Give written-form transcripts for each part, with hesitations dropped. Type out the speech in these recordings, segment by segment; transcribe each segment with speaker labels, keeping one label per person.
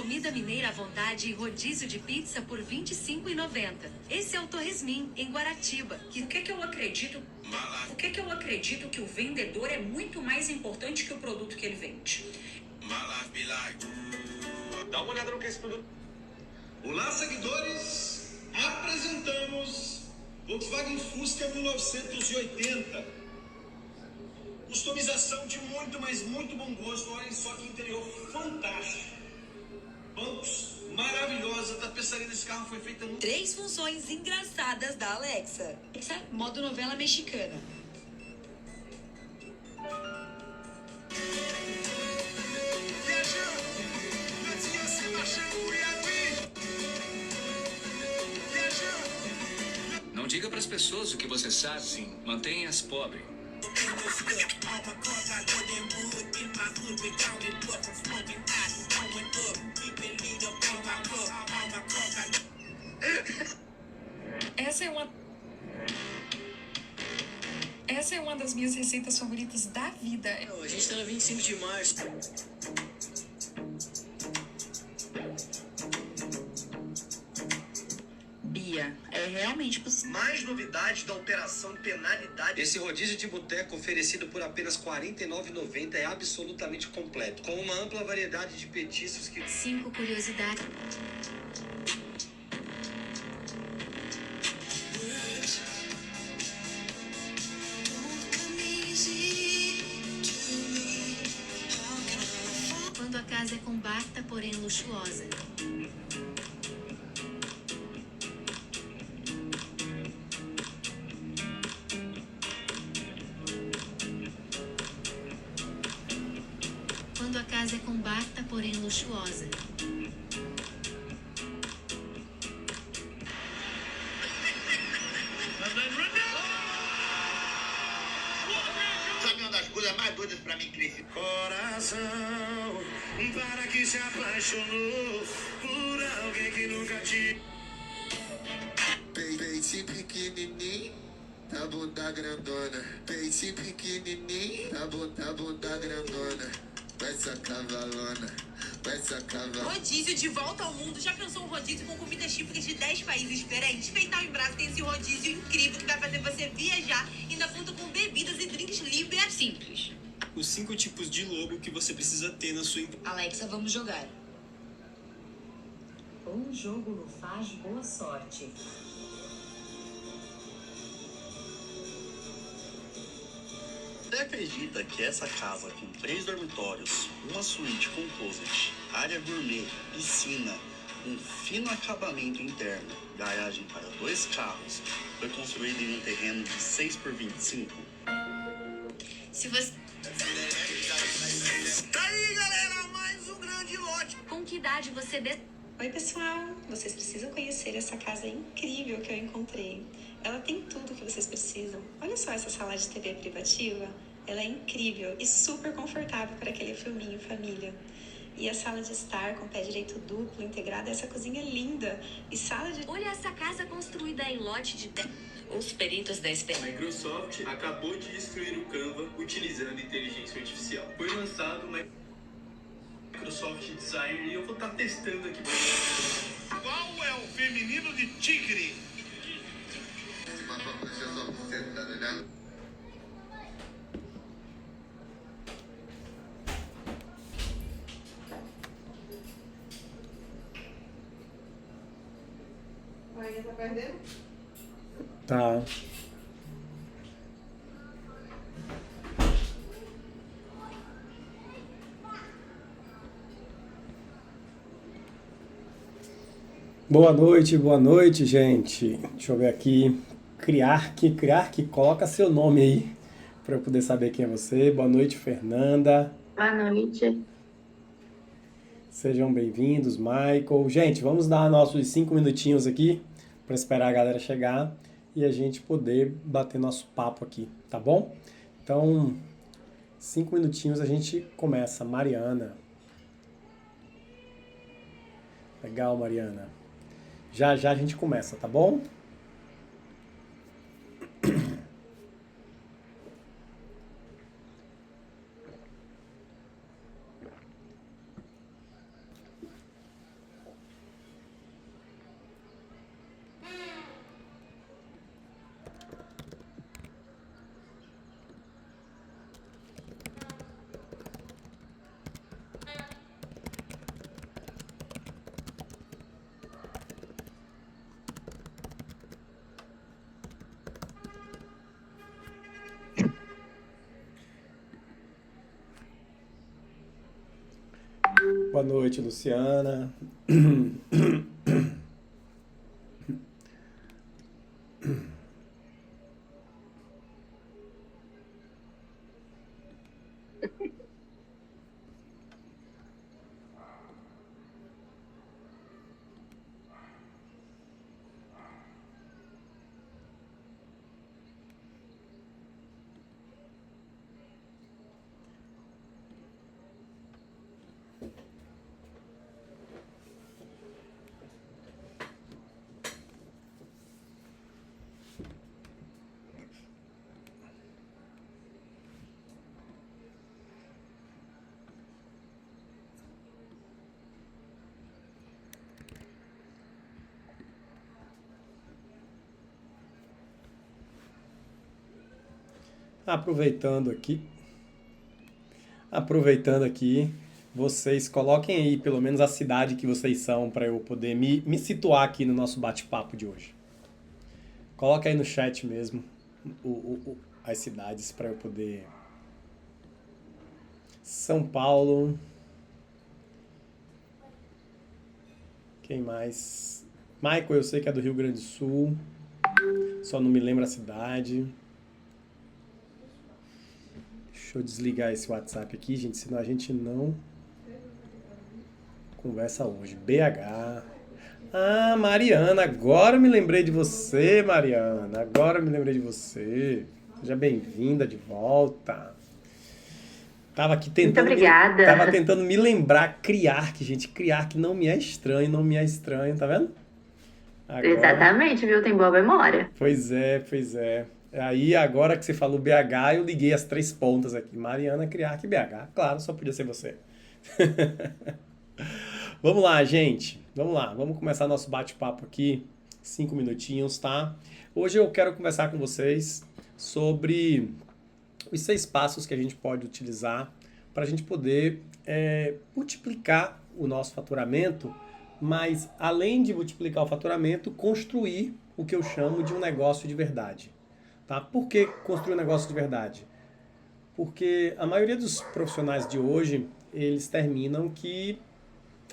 Speaker 1: comida mineira à vontade e rodízio de pizza por R$ 25,90. Esse é o Torresmin, em Guaratiba.
Speaker 2: Por que eu acredito? Por que eu acredito que o vendedor é muito mais importante que o produto que ele vende?
Speaker 3: Dá uma olhada no que é esse produto.
Speaker 4: Olá, seguidores! Apresentamos Volkswagen Fusca 1980. Customização de muito, mas muito bom gosto. Olhem só que interior fantástico. Bancos maravilhosa. A tapeçaria desse carro foi feita no...
Speaker 5: 3 funções engraçadas da Alexa. Alexa, modo novela mexicana.
Speaker 6: Não diga para as pessoas o que você sabe, sim. Mantenha-as pobres.
Speaker 7: Essa é uma das minhas receitas favoritas da vida.
Speaker 8: A gente tá no 25 de março.
Speaker 5: Bia, é realmente possível.
Speaker 9: Mais novidades da operação penalidade.
Speaker 10: Esse rodízio de boteco oferecido por apenas R$ 49,90 é absolutamente completo, com uma ampla variedade de petiscos que...
Speaker 1: 5 curiosidades. Quando a casa é compacta, porém luxuosa. Quando a casa é compacta, porém luxuosa.
Speaker 9: Sabe uma das coisas mais doidas pra mim, Cris?
Speaker 4: Coração, para que se apaixonou por alguém que nunca te...
Speaker 11: Peito pequenininho, tá bunda grandona. Peito pequenininho, tá bunda grandona. Vai sacar valona, vai sacar valona.
Speaker 5: Rodízio de volta ao mundo. Já pensou um rodízio com comidas típicas de 10 países diferentes? Feital em Brás tem esse rodízio incrível que vai fazer você viajar e ainda conta com bebidas e drinks livres e simples.
Speaker 8: Os 5 tipos de logo que você precisa ter na sua empresa.
Speaker 5: Alexa, vamos jogar.
Speaker 1: Um jogo no faz boa sorte.
Speaker 9: Você acredita que essa casa com 3 dormitórios, uma suíte com closet, área gourmet, piscina, um fino acabamento interno, garagem para 2 carros, foi construída em um terreno de 6 por 25?
Speaker 5: Se você...
Speaker 4: Tá aí, galera, mais um grande lote.
Speaker 1: Com que idade você...
Speaker 12: Oi, pessoal! Vocês precisam conhecer essa casa incrível que eu encontrei. Ela tem tudo que vocês precisam. Olha só essa sala de TV privativa. Ela é incrível e super confortável para aquele filminho família. E a sala de estar com pé direito duplo, integrada, essa cozinha linda. E sala de...
Speaker 1: Olha essa casa construída em lote de...
Speaker 5: Os peritos da
Speaker 3: A Microsoft acabou de destruir o Canva utilizando inteligência artificial. Foi lançado o Microsoft Designer e eu vou estar testando aqui.
Speaker 4: Qual é o feminino de tigre?
Speaker 13: Aí, tá perdendo?
Speaker 14: Tá. Boa noite, gente. Deixa eu ver aqui. Criarque, coloca seu nome aí para eu poder saber quem é você. Boa noite, Fernanda.
Speaker 13: Boa noite.
Speaker 14: Sejam bem-vindos, Michael. Gente, vamos dar nossos 5 minutinhos aqui para esperar a galera chegar e a gente poder bater nosso papo aqui, tá bom? Então, 5 minutinhos a gente começa. Mariana. Legal, Mariana. Já a gente começa, tá bom? Boa noite, Luciana. Aproveitando aqui, vocês coloquem aí pelo menos a cidade que vocês são para eu poder me situar aqui no nosso bate-papo de hoje. Coloca aí no chat mesmo as cidades para eu poder... São Paulo. Quem mais? Michael, eu sei que é do Rio Grande do Sul. Só não me lembro a cidade. Deixa eu desligar esse WhatsApp aqui, gente, senão a gente não conversa hoje. BH. Ah, Mariana, agora me lembrei de você, Mariana. Agora me lembrei de você. Seja bem-vinda de volta. Tava aqui tentando...
Speaker 13: Muito obrigada.
Speaker 14: Tava tentando me lembrar, Criark, gente. Criark não me é estranho, não me é estranho, tá vendo? Agora...
Speaker 13: Exatamente, viu? Tem boa memória.
Speaker 14: Pois é, pois é. Aí, agora que você falou BH, eu liguei as 3 pontas aqui. Mariana, Criark e BH. Claro, só podia ser você. Vamos lá, gente. Vamos lá. Vamos começar nosso bate-papo aqui. 5 minutinhos, tá? Hoje eu quero conversar com vocês sobre os 6 passos que a gente pode utilizar para a gente poder multiplicar o nosso faturamento, mas, além de multiplicar o faturamento, construir o que eu chamo de um negócio de verdade. Tá? Por que construir um negócio de verdade? Porque a maioria dos profissionais de hoje, eles terminam que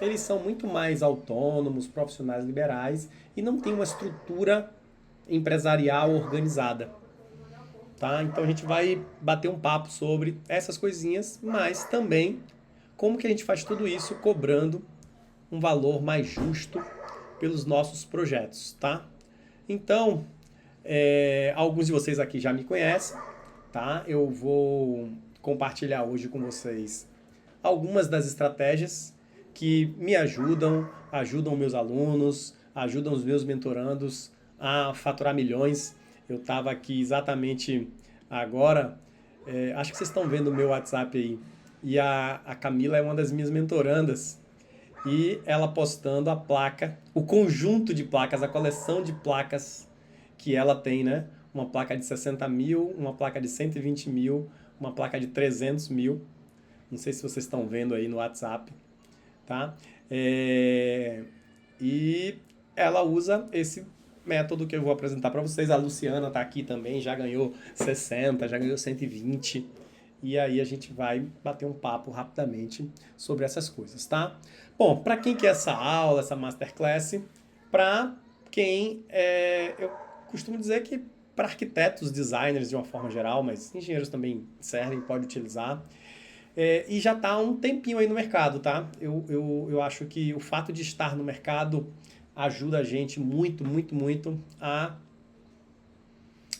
Speaker 14: eles são muito mais autônomos, profissionais liberais e não têm uma estrutura empresarial organizada. Tá? Então a gente vai bater um papo sobre essas coisinhas, mas também como que a gente faz tudo isso cobrando um valor mais justo pelos nossos projetos. Tá? Então... alguns de vocês aqui já me conhecem, tá? Eu vou compartilhar hoje com vocês algumas das estratégias que me ajudam meus alunos, ajudam os meus mentorandos a faturar milhões. Eu estava aqui exatamente agora, acho que vocês estão vendo o meu WhatsApp aí, e a Camila é uma das minhas mentorandas, e ela postando a placa, o conjunto de placas, a coleção de placas que ela tem, né? Uma placa de 60 mil, uma placa de 120 mil, uma placa de 300 mil. Não sei se vocês estão vendo aí no WhatsApp, tá? E ela usa esse método que eu vou apresentar para vocês. A Luciana tá aqui também, já ganhou 60, já ganhou 120. E aí a gente vai bater um papo rapidamente sobre essas coisas, tá? Bom, para quem quer essa aula, essa masterclass? Para quem eu costumo dizer que para arquitetos, designers de uma forma geral, mas engenheiros também servem, pode utilizar. E já está há um tempinho aí no mercado, tá? Eu acho que o fato de estar no mercado ajuda a gente muito, muito, muito a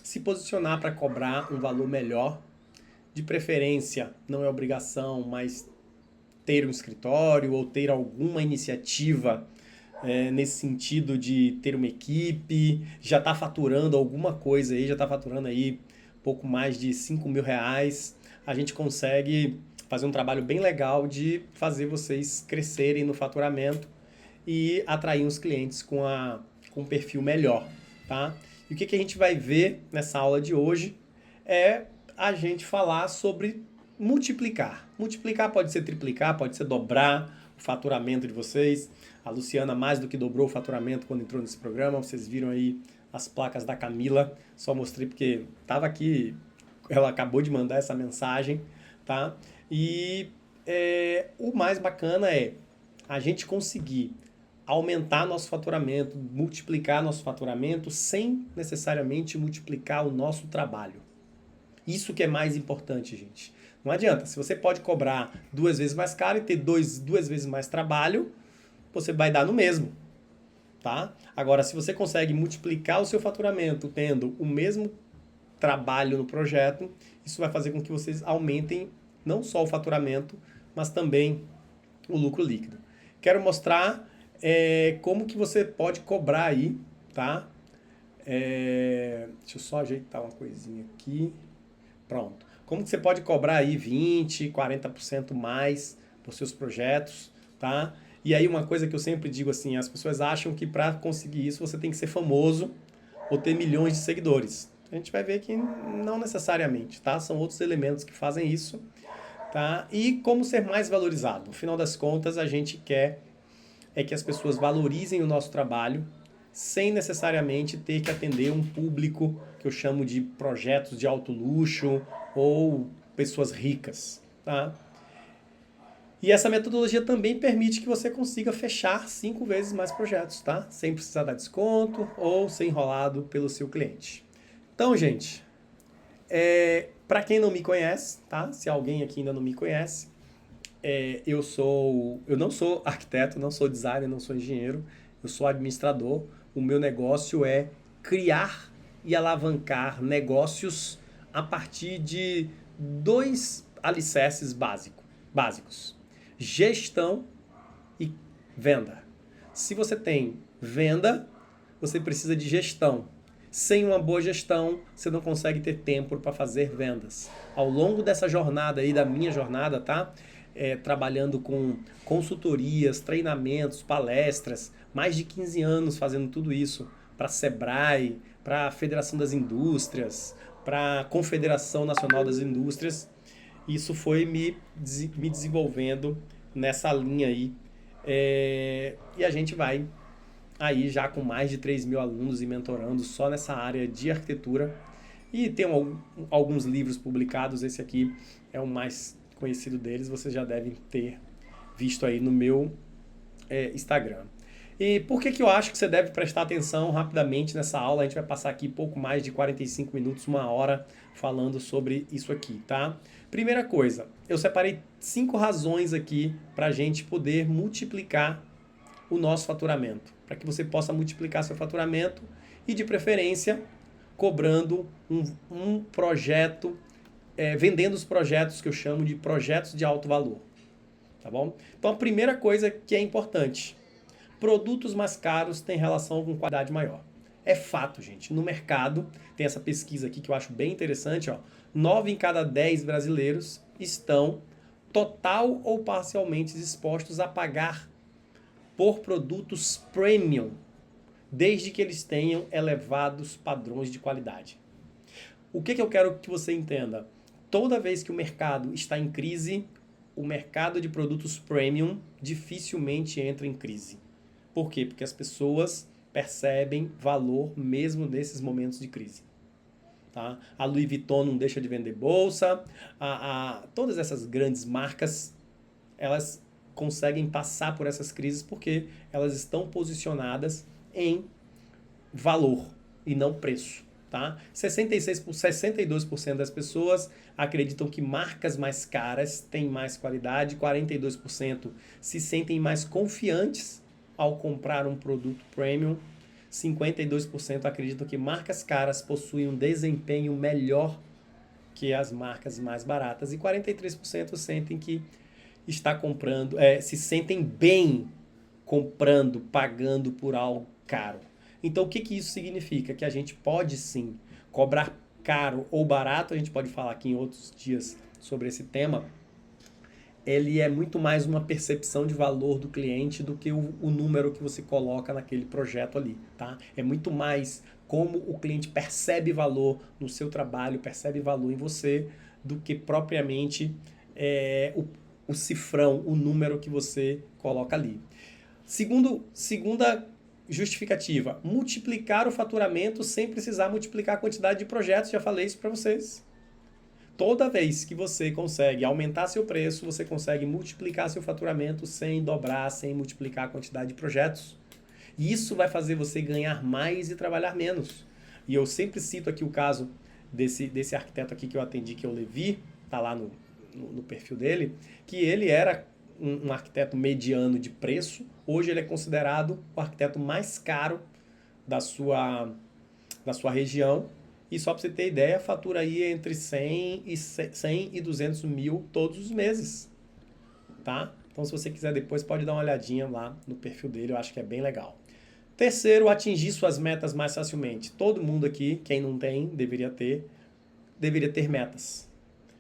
Speaker 14: se posicionar para cobrar um valor melhor. De preferência, não é obrigação, mas ter um escritório ou ter alguma iniciativa nesse sentido de ter uma equipe, já está faturando alguma coisa aí, já está faturando aí pouco mais de 5 mil reais, a gente consegue fazer um trabalho bem legal de fazer vocês crescerem no faturamento e atrair uns clientes com um perfil melhor, tá? E o que a gente vai ver nessa aula de hoje é a gente falar sobre multiplicar. Multiplicar pode ser triplicar, pode ser dobrar o faturamento de vocês. A Luciana mais do que dobrou o faturamento quando entrou nesse programa. Vocês viram aí as placas da Camila. Só mostrei porque estava aqui, ela acabou de mandar essa mensagem, tá? E o mais bacana é a gente conseguir aumentar nosso faturamento, multiplicar nosso faturamento sem necessariamente multiplicar o nosso trabalho. Isso que é mais importante, gente. Não adianta. Se você pode cobrar 2 vezes mais caro e ter 2 vezes mais trabalho, você vai dar no mesmo. Tá? Agora, se você consegue multiplicar o seu faturamento tendo o mesmo trabalho no projeto, isso vai fazer com que vocês aumentem não só o faturamento, mas também o lucro líquido. Quero mostrar como que você pode cobrar aí, tá? Deixa eu só ajeitar uma coisinha aqui. Pronto. Como que você pode cobrar aí 20%, 40% mais por seus projetos, tá? E aí uma coisa que eu sempre digo assim, as pessoas acham que para conseguir isso você tem que ser famoso ou ter milhões de seguidores. A gente vai ver que não necessariamente, tá? São outros elementos que fazem isso, tá? E como ser mais valorizado. No final das contas, a gente quer que as pessoas valorizem o nosso trabalho sem necessariamente ter que atender um público que eu chamo de projetos de alto luxo ou pessoas ricas, tá? E essa metodologia também permite que você consiga fechar 5 vezes mais projetos, tá? Sem precisar dar desconto ou ser enrolado pelo seu cliente. Então, gente, para quem não me conhece, tá? Se alguém aqui ainda não me conhece, eu não sou arquiteto, não sou designer, não sou engenheiro, eu sou administrador. O meu negócio é criar e alavancar negócios a partir de 2 alicerces básicos. Gestão e venda. Se você tem venda, você precisa de gestão. Sem uma boa gestão, você não consegue ter tempo para fazer vendas. Ao longo dessa jornada aí, da minha jornada, tá? Trabalhando com consultorias, treinamentos, palestras, mais de 15 anos fazendo tudo isso para a Sebrae, para a Federação das Indústrias, para a Confederação Nacional das Indústrias. Isso foi me desenvolvendo nessa linha aí. E a gente vai aí já com mais de 3.000 alunos e mentorando só nessa área de arquitetura. E tem alguns livros publicados, esse aqui é o mais conhecido deles, vocês já devem ter visto aí no meu Instagram. E por que eu acho que você deve prestar atenção rapidamente nessa aula? A gente vai passar aqui pouco mais de 45 minutos, 1 hora, falando sobre isso aqui, tá? Primeira coisa, eu separei 5 razões aqui para a gente poder multiplicar o nosso faturamento. Para que você possa multiplicar seu faturamento e, de preferência, cobrando um projeto, vendendo os projetos que eu chamo de projetos de alto valor. Tá bom? Então, a primeira coisa que é importante: produtos mais caros têm relação com qualidade maior. É fato, gente. No mercado, tem essa pesquisa aqui que eu acho bem interessante, ó. 9 em cada 10 brasileiros estão total ou parcialmente dispostos a pagar por produtos premium, desde que eles tenham elevados padrões de qualidade. O que eu quero que você entenda? Toda vez que o mercado está em crise, o mercado de produtos premium dificilmente entra em crise. Por quê? Porque as pessoas percebem valor mesmo nesses momentos de crise. Tá? A Louis Vuitton não deixa de vender bolsa, todas essas grandes marcas, elas conseguem passar por essas crises porque elas estão posicionadas em valor e não preço. Tá? 62% das pessoas acreditam que marcas mais caras têm mais qualidade, 42% se sentem mais confiantes ao comprar um produto premium, 52% acreditam que marcas caras possuem um desempenho melhor que as marcas mais baratas e 43% sentem que se sentem bem comprando, pagando por algo caro. Então, o que isso significa? Que a gente pode sim cobrar caro ou barato, a gente pode falar aqui em outros dias sobre esse tema. Ele é muito mais uma percepção de valor do cliente do que o número que você coloca naquele projeto ali, tá? É muito mais como o cliente percebe valor no seu trabalho, percebe valor em você, do que propriamente o cifrão, o número que você coloca ali. Segunda justificativa, multiplicar o faturamento sem precisar multiplicar a quantidade de projetos, já falei isso para vocês. Toda vez que você consegue aumentar seu preço, você consegue multiplicar seu faturamento sem dobrar, sem multiplicar a quantidade de projetos. E isso vai fazer você ganhar mais e trabalhar menos. E eu sempre cito aqui o caso desse arquiteto aqui que eu atendi, que é o Levi, tá lá no perfil dele, que ele era um arquiteto mediano de preço. Hoje ele é considerado o arquiteto mais caro da sua região. E só para você ter ideia, fatura aí entre 100 e 200 mil todos os meses. Tá? Então, se você quiser depois, pode dar uma olhadinha lá no perfil dele, eu acho que é bem legal. Terceiro, atingir suas metas mais facilmente. Todo mundo aqui, quem não tem, deveria ter metas.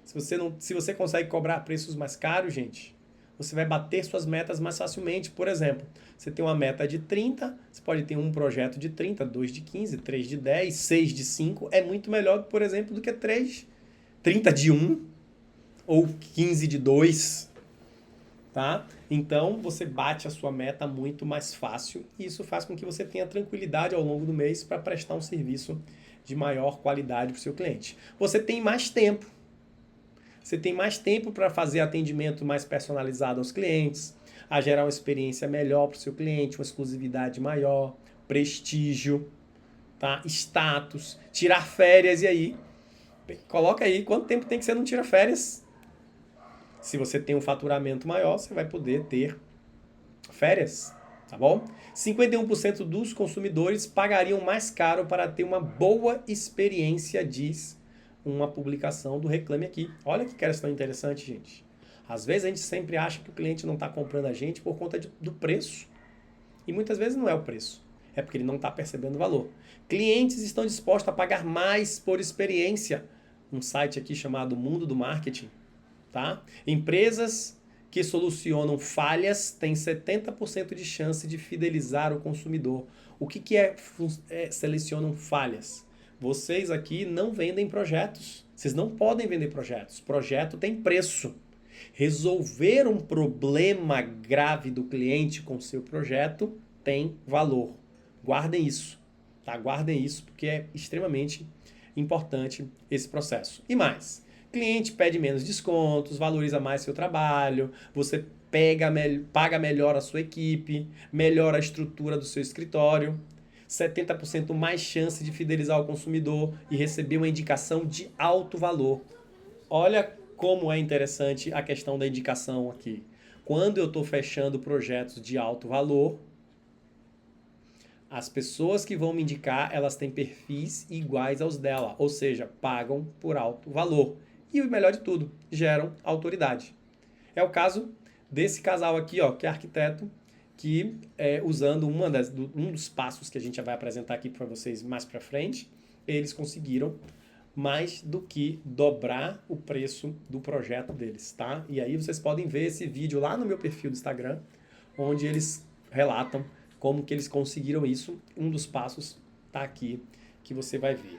Speaker 14: Se você consegue cobrar preços mais caros, gente, você vai bater suas metas mais facilmente. Por exemplo, você tem uma meta de 30, você pode ter um projeto de 30, 2 de 15, 3 de 10, 6 de 5. É muito melhor, por exemplo, do que 30 de 1 ou 15 de 2. Tá? Então, você bate a sua meta muito mais fácil e isso faz com que você tenha tranquilidade ao longo do mês para prestar um serviço de maior qualidade para o seu cliente. Você tem mais tempo. Você tem mais tempo para fazer atendimento mais personalizado aos clientes, a gerar uma experiência melhor para o seu cliente, uma exclusividade maior, prestígio, tá? Status, tirar férias. E aí, coloca aí quanto tempo tem que ser não tira férias. Se você tem um faturamento maior, você vai poder ter férias, tá bom? 51% dos consumidores pagariam mais caro para ter uma boa experiência, diz uma publicação do Reclame Aqui. Olha que questão interessante, gente. Às vezes a gente sempre acha que o cliente não está comprando a gente por conta do preço. E muitas vezes não é o preço. É porque ele não está percebendo o valor. Clientes estão dispostos a pagar mais por experiência. Um site aqui chamado Mundo do Marketing. Tá? Empresas que solucionam falhas têm 70% de chance de fidelizar o consumidor. O que selecionam falhas? Vocês aqui não vendem projetos. Vocês não podem vender projetos. Projeto tem preço. Resolver um problema grave do cliente com seu projeto tem valor. Guardem isso. Tá? Guardem isso porque é extremamente importante esse processo. E mais, cliente pede menos descontos, valoriza mais seu trabalho, você paga melhor a sua equipe, melhora a estrutura do seu escritório, 70% mais chance de fidelizar o consumidor e receber uma indicação de alto valor. Olha como é interessante a questão da indicação aqui. Quando eu estou fechando projetos de alto valor, as pessoas que vão me indicar, elas têm perfis iguais aos dela, ou seja, pagam por alto valor. E o melhor de tudo, geram autoridade. É o caso desse casal aqui, ó, que é arquiteto, que usando um dos passos que a gente já vai apresentar aqui para vocês mais para frente, eles conseguiram mais do que dobrar o preço do projeto deles, tá? E aí vocês podem ver esse vídeo lá no meu perfil do Instagram, onde eles relatam como que eles conseguiram isso. Um dos passos tá aqui, que você vai ver.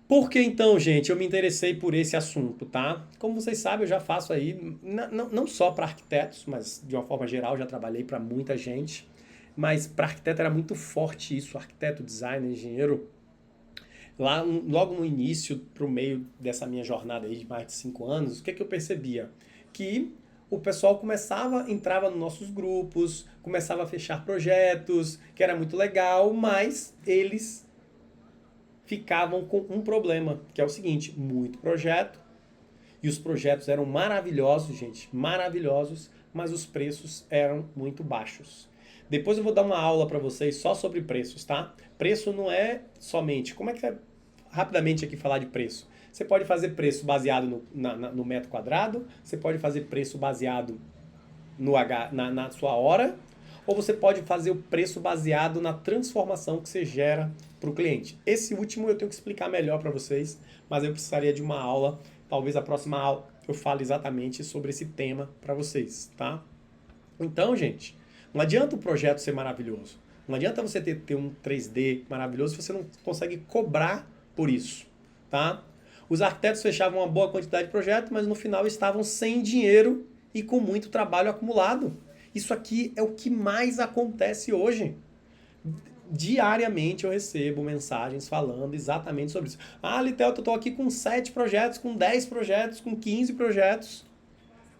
Speaker 14: Por que então, gente, eu me interessei por esse assunto, tá? Como vocês sabem, eu já faço aí, não só para arquitetos, mas de uma forma geral, já trabalhei para muita gente. Mas para arquiteto era muito forte isso, arquiteto, designer, engenheiro. Logo no início, pro meio dessa minha jornada aí de mais de 5 anos, o que eu percebia? Que o pessoal entrava nos nossos grupos, começava a fechar projetos, que era muito legal, mas eles ficavam com um problema, que é o seguinte: muito projeto, e os projetos eram maravilhosos, gente, maravilhosos, mas os preços eram muito baixos. Depois eu vou dar uma aula para vocês só sobre preços, tá? Preço não é somente... Como é que é rapidamente aqui falar de preço? Você pode fazer preço baseado no metro quadrado, você pode fazer preço baseado na sua hora, ou você pode fazer o preço baseado na transformação que você gera para o cliente. Esse último eu tenho que explicar melhor para vocês, mas eu precisaria de uma aula, talvez a próxima aula eu fale exatamente sobre esse tema para vocês, tá? Então, gente, não adianta o projeto ser maravilhoso, não adianta você ter um 3D maravilhoso se você não consegue cobrar por isso, tá? Os arquitetos fechavam uma boa quantidade de projetos, mas no final estavam sem dinheiro e com muito trabalho acumulado. Isso aqui é o que mais acontece hoje. diariamente eu recebo mensagens falando exatamente sobre isso. Ah, Litel, eu tô aqui com 7 projetos, com 10 projetos, com 15 projetos,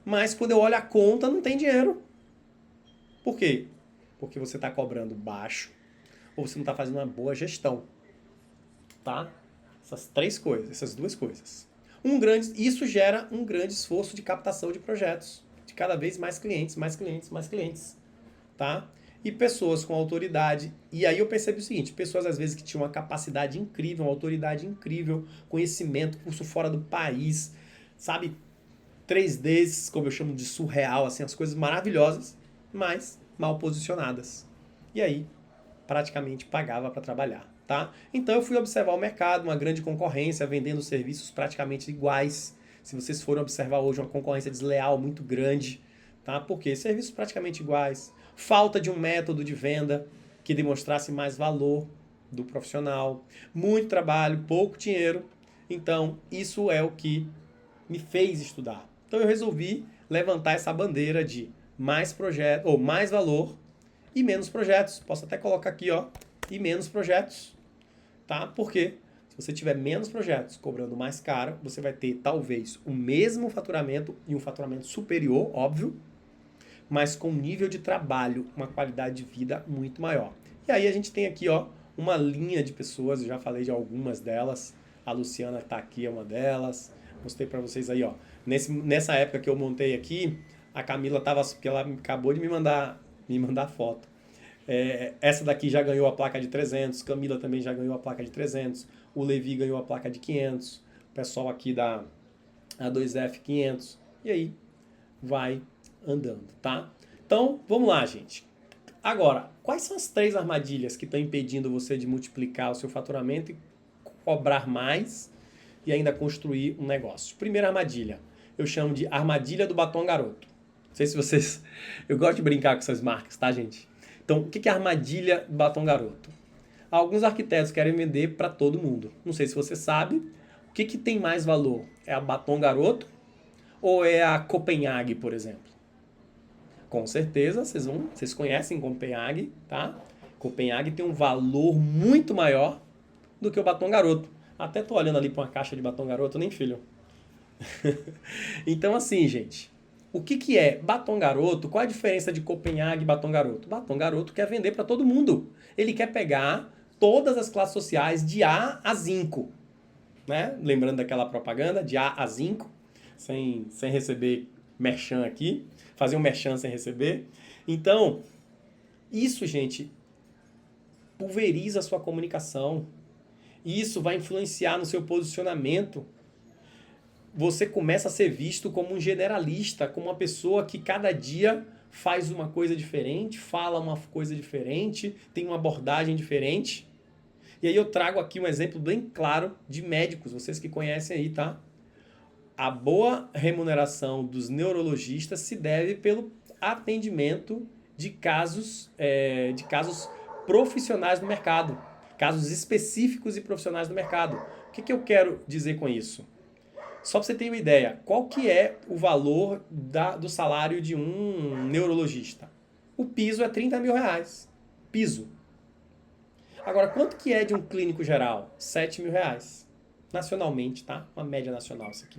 Speaker 14: mas quando eu olho a conta não tem dinheiro. Por quê? Porque você está cobrando baixo ou você não está fazendo uma boa gestão. Tá? Essas 3 coisas, essas 2 coisas. Isso gera um grande esforço de captação de projetos, de cada vez mais clientes, mais clientes, mais clientes. Tá? E pessoas com autoridade. E aí eu percebi o seguinte, pessoas às vezes que tinham uma capacidade incrível, uma autoridade incrível, conhecimento, curso fora do país, sabe? 3Ds, como eu chamo de surreal, assim, as coisas maravilhosas, mas mal posicionadas. E aí, praticamente pagava para trabalhar, tá? Então eu fui observar o mercado, uma grande concorrência, vendendo serviços praticamente iguais. Se vocês forem observar hoje, uma concorrência desleal muito grande, tá? Por quê? Serviços praticamente iguais. Falta de um método de venda que demonstrasse mais valor do profissional. Muito trabalho, pouco dinheiro. Então, isso é o que me fez estudar. Então, eu resolvi levantar essa bandeira de mais projeto, ou mais valor e menos projetos. Posso até colocar aqui, ó, e menos projetos, tá? Por quê? Se você tiver menos projetos cobrando mais caro, você vai ter talvez o mesmo faturamento e um faturamento superior, óbvio, mas com um nível de trabalho, uma qualidade de vida muito maior. E aí a gente tem aqui, ó, uma linha de pessoas, eu já falei de algumas delas, a Luciana está aqui, é uma delas, mostrei para vocês aí, ó. Nessa época que eu montei aqui, a Camila estava, porque ela acabou de me mandar foto. Essa daqui já ganhou a placa de 300, Camila também já ganhou a placa de 300, o Levi ganhou a placa de 500, o pessoal aqui da A2F 500, e aí vai andando, tá? Então, vamos lá, gente. Agora, quais são as 3 armadilhas que estão impedindo você de multiplicar o seu faturamento e cobrar mais e ainda construir um negócio? Primeira armadilha, eu chamo de armadilha do batom garoto. Não sei se vocês... Eu gosto de brincar com essas marcas, tá, gente? Então, o que é a armadilha do batom garoto? Alguns arquitetos querem vender para todo mundo. Não sei se você sabe. O que tem mais valor? É a batom garoto ou é a Copenhague, por exemplo? Com certeza, vocês conhecem Copenhague, tá? Copenhague tem um valor muito maior do que o batom garoto. Até tô olhando ali para uma caixa de batom garoto, nem filho. Então assim, gente, o que é batom garoto? Qual a diferença de Copenhague e batom garoto? Batom garoto quer vender para todo mundo. Ele quer pegar todas as classes sociais de A a Zinco, né? Lembrando daquela propaganda de A a Zinco, sem receber merchan aqui, fazer um merchan sem receber. Então, isso, gente, pulveriza a sua comunicação. Isso vai influenciar no seu posicionamento. Você começa a ser visto como um generalista, como uma pessoa que cada dia faz uma coisa diferente, fala uma coisa diferente, tem uma abordagem diferente. E aí eu trago aqui um exemplo bem claro de médicos, vocês que conhecem aí, tá? A boa remuneração dos neurologistas se deve pelo atendimento de casos profissionais do mercado, casos específicos e profissionais do mercado. O que eu quero dizer com isso? Só para você ter uma ideia, qual que é o valor do salário de um neurologista? O piso é 30 mil reais. Piso. Agora, quanto que é de um clínico geral? 7 mil reais. Nacionalmente, tá? Uma média nacional isso aqui.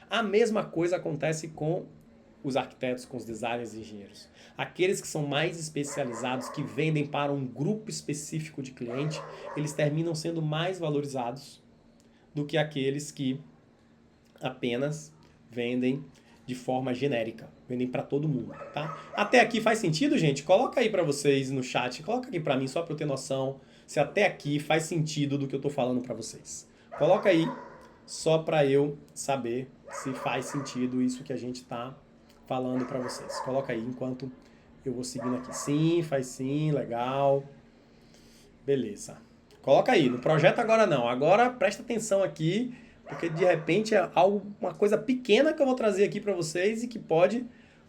Speaker 14: A mesma coisa acontece com os arquitetos, com os designers e engenheiros. Aqueles que são mais especializados, que vendem para um grupo específico de cliente, eles terminam sendo mais valorizados do que aqueles que apenas vendem de forma genérica, vendem para todo mundo, tá? Até aqui faz sentido, gente? Coloca aí para vocês no chat, coloca aqui para mim só para eu ter noção se até aqui faz sentido do que eu tô falando para vocês. Coloca aí só para eu saber se faz sentido isso que a gente tá falando para vocês. Coloca aí enquanto eu vou seguindo aqui. Sim, faz sim, legal. Beleza. Coloca aí, no projeto agora não. Agora presta atenção aqui, porque de repente é uma coisa pequena que eu vou trazer aqui para vocês e que pode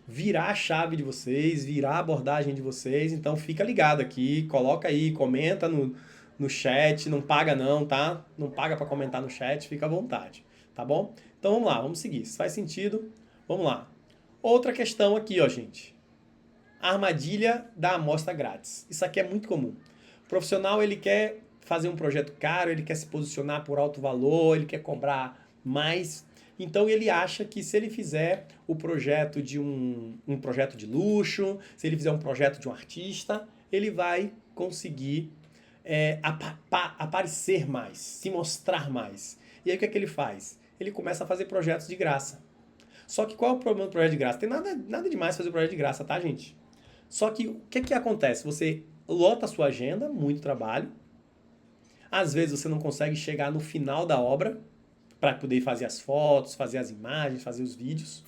Speaker 14: virar a chave de vocês, virar a abordagem de vocês. Então fica ligado aqui, coloca aí, comenta no chat, não paga não, tá? Não paga para comentar no chat, fica à vontade, tá bom? Então vamos lá, vamos seguir. Se faz sentido, vamos lá. Outra questão aqui, ó, gente. A armadilha da amostra grátis. Isso aqui é muito comum. O profissional, ele quer fazer um projeto caro, ele quer se posicionar por alto valor, ele quer cobrar mais. Então ele acha que se ele fizer o projeto de um projeto de luxo, se ele fizer um projeto de um artista, ele vai conseguir aparecer mais, se mostrar mais. E aí o que é que ele faz? Ele começa a fazer projetos de graça. Só que qual é o problema do projeto de graça? Tem nada demais fazer projeto de graça, tá, gente? Só que o que acontece? Você lota a sua agenda, muito trabalho. Às vezes você não consegue chegar no final da obra para poder fazer as fotos, fazer as imagens, fazer os vídeos.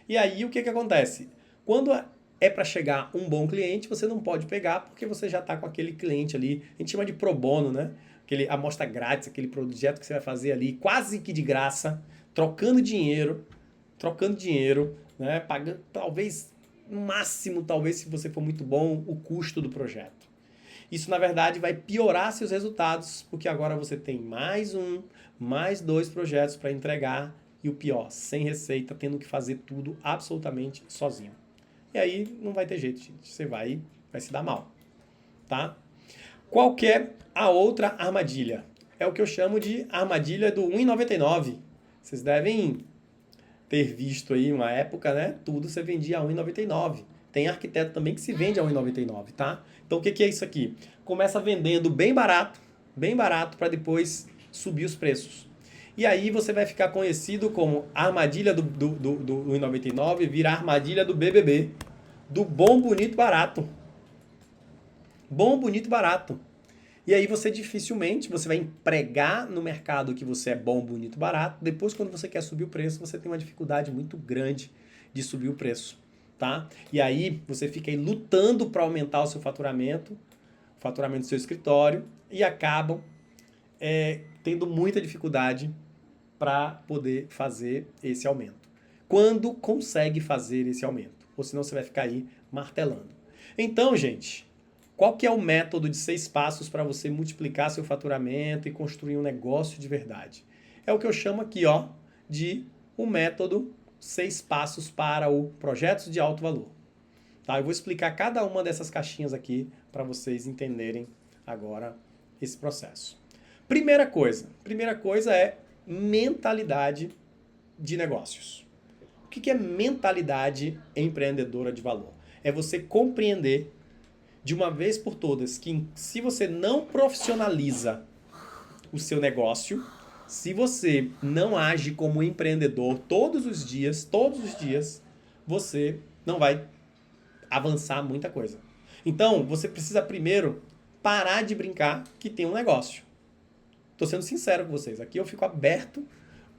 Speaker 14: E aí o que acontece? Quando é para chegar um bom cliente, você não pode pegar porque você já está com aquele cliente ali. A gente chama de pro bono, né? Aquele amostra grátis, aquele projeto que você vai fazer ali quase que de graça, trocando dinheiro, né? Pagando talvez, no máximo, talvez se você for muito bom, o custo do projeto. Isso, na verdade, vai piorar seus resultados, porque agora você tem mais 2 projetos para entregar e o pior, sem receita, tendo que fazer tudo absolutamente sozinho. E aí não vai ter jeito, gente. Você vai se dar mal, tá? Qual que é a outra armadilha? É o que eu chamo de armadilha do 1,99. Vocês devem ter visto aí uma época, né? Tudo você vendia a 1,99. Tem arquiteto também que se vende a 1,99, tá? Então o que é isso aqui? Começa vendendo bem barato para depois subir os preços. E aí você vai ficar conhecido como a armadilha do 1,99, vira a armadilha do BBB, do bom, bonito, barato. Bom, bonito, barato. E aí você dificilmente, você vai empregar no mercado que você é bom, bonito, barato. Depois, quando você quer subir o preço, você tem uma dificuldade muito grande de subir o preço, tá? E aí você fica aí lutando para aumentar o seu faturamento do seu escritório e acabam tendo muita dificuldade para poder fazer esse aumento. Quando consegue fazer esse aumento? Ou senão você vai ficar aí martelando. Então, gente, qual que é o método de 6 passos para você multiplicar seu faturamento e construir um negócio de verdade? É o que eu chamo aqui, ó, de o método 6 passos para o projetos de alto valor. Tá? Eu vou explicar cada uma dessas caixinhas aqui para vocês entenderem agora esse processo. Primeira coisa é mentalidade de negócios. O que é mentalidade empreendedora de valor? É você compreender de uma vez por todas que se você não profissionaliza o seu negócio, se você não age como empreendedor todos os dias, você não vai avançar muita coisa. Então, você precisa primeiro parar de brincar que tem um negócio. Tô sendo sincero com vocês. Aqui eu fico aberto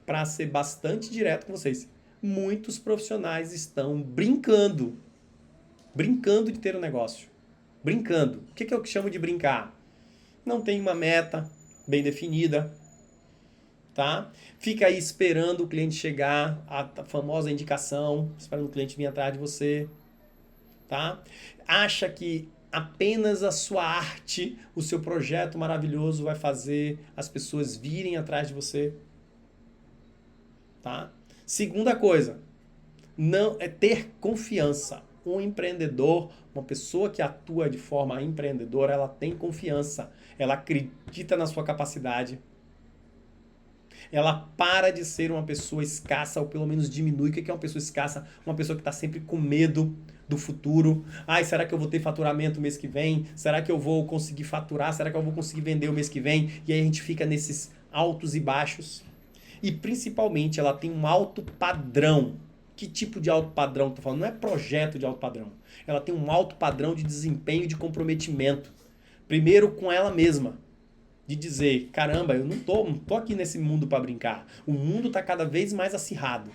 Speaker 14: para ser bastante direto com vocês. Muitos profissionais estão brincando de ter um negócio. Brincando. O que eu chamo de brincar? Não tem uma meta bem definida, tá? Fica aí esperando o cliente chegar, a famosa indicação, esperando o cliente vir atrás de você, tá? Acha que apenas a sua arte, o seu projeto maravilhoso vai fazer as pessoas virem atrás de você, tá? Segunda coisa, não é ter confiança. Um empreendedor, uma pessoa que atua de forma empreendedora, ela tem confiança, ela acredita na sua capacidade, ela para de ser uma pessoa escassa, ou pelo menos diminui. O que é uma pessoa escassa? Uma pessoa que está sempre com medo do futuro. Ai, será que eu vou ter faturamento o mês que vem? Será que eu vou conseguir faturar? Será que eu vou conseguir vender o mês que vem? E aí a gente fica nesses altos e baixos. E principalmente ela tem um alto padrão. Que tipo de alto padrão eu tô falando? Não é projeto de alto padrão. Ela tem um alto padrão de desempenho e de comprometimento. Primeiro com ela mesma. De dizer, caramba, eu não tô aqui nesse mundo para brincar. O mundo está cada vez mais acirrado.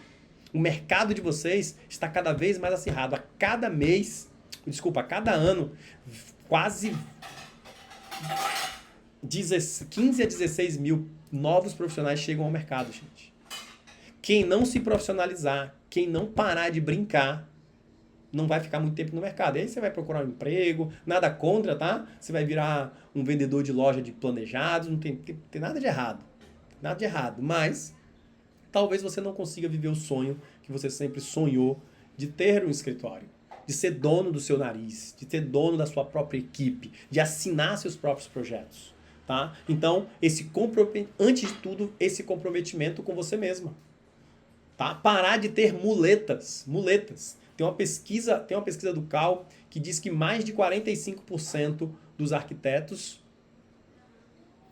Speaker 14: O mercado de vocês está cada vez mais acirrado. A cada ano, quase 15 a 16 mil novos profissionais chegam ao mercado, gente. Quem não se profissionalizar, quem não parar de brincar, não vai ficar muito tempo no mercado. E aí você vai procurar um emprego, nada contra, tá? Você vai virar um vendedor de loja de planejados, não tem nada de errado. Nada de errado, mas talvez você não consiga viver o sonho que você sempre sonhou de ter um escritório. de ser dono do seu nariz, de ser dono da sua própria equipe, de assinar seus próprios projetos, tá? Então, antes de tudo, esse comprometimento com você mesma, tá? Parar de ter muletas. Tem uma pesquisa do Cal que diz que mais de 45% dos arquitetos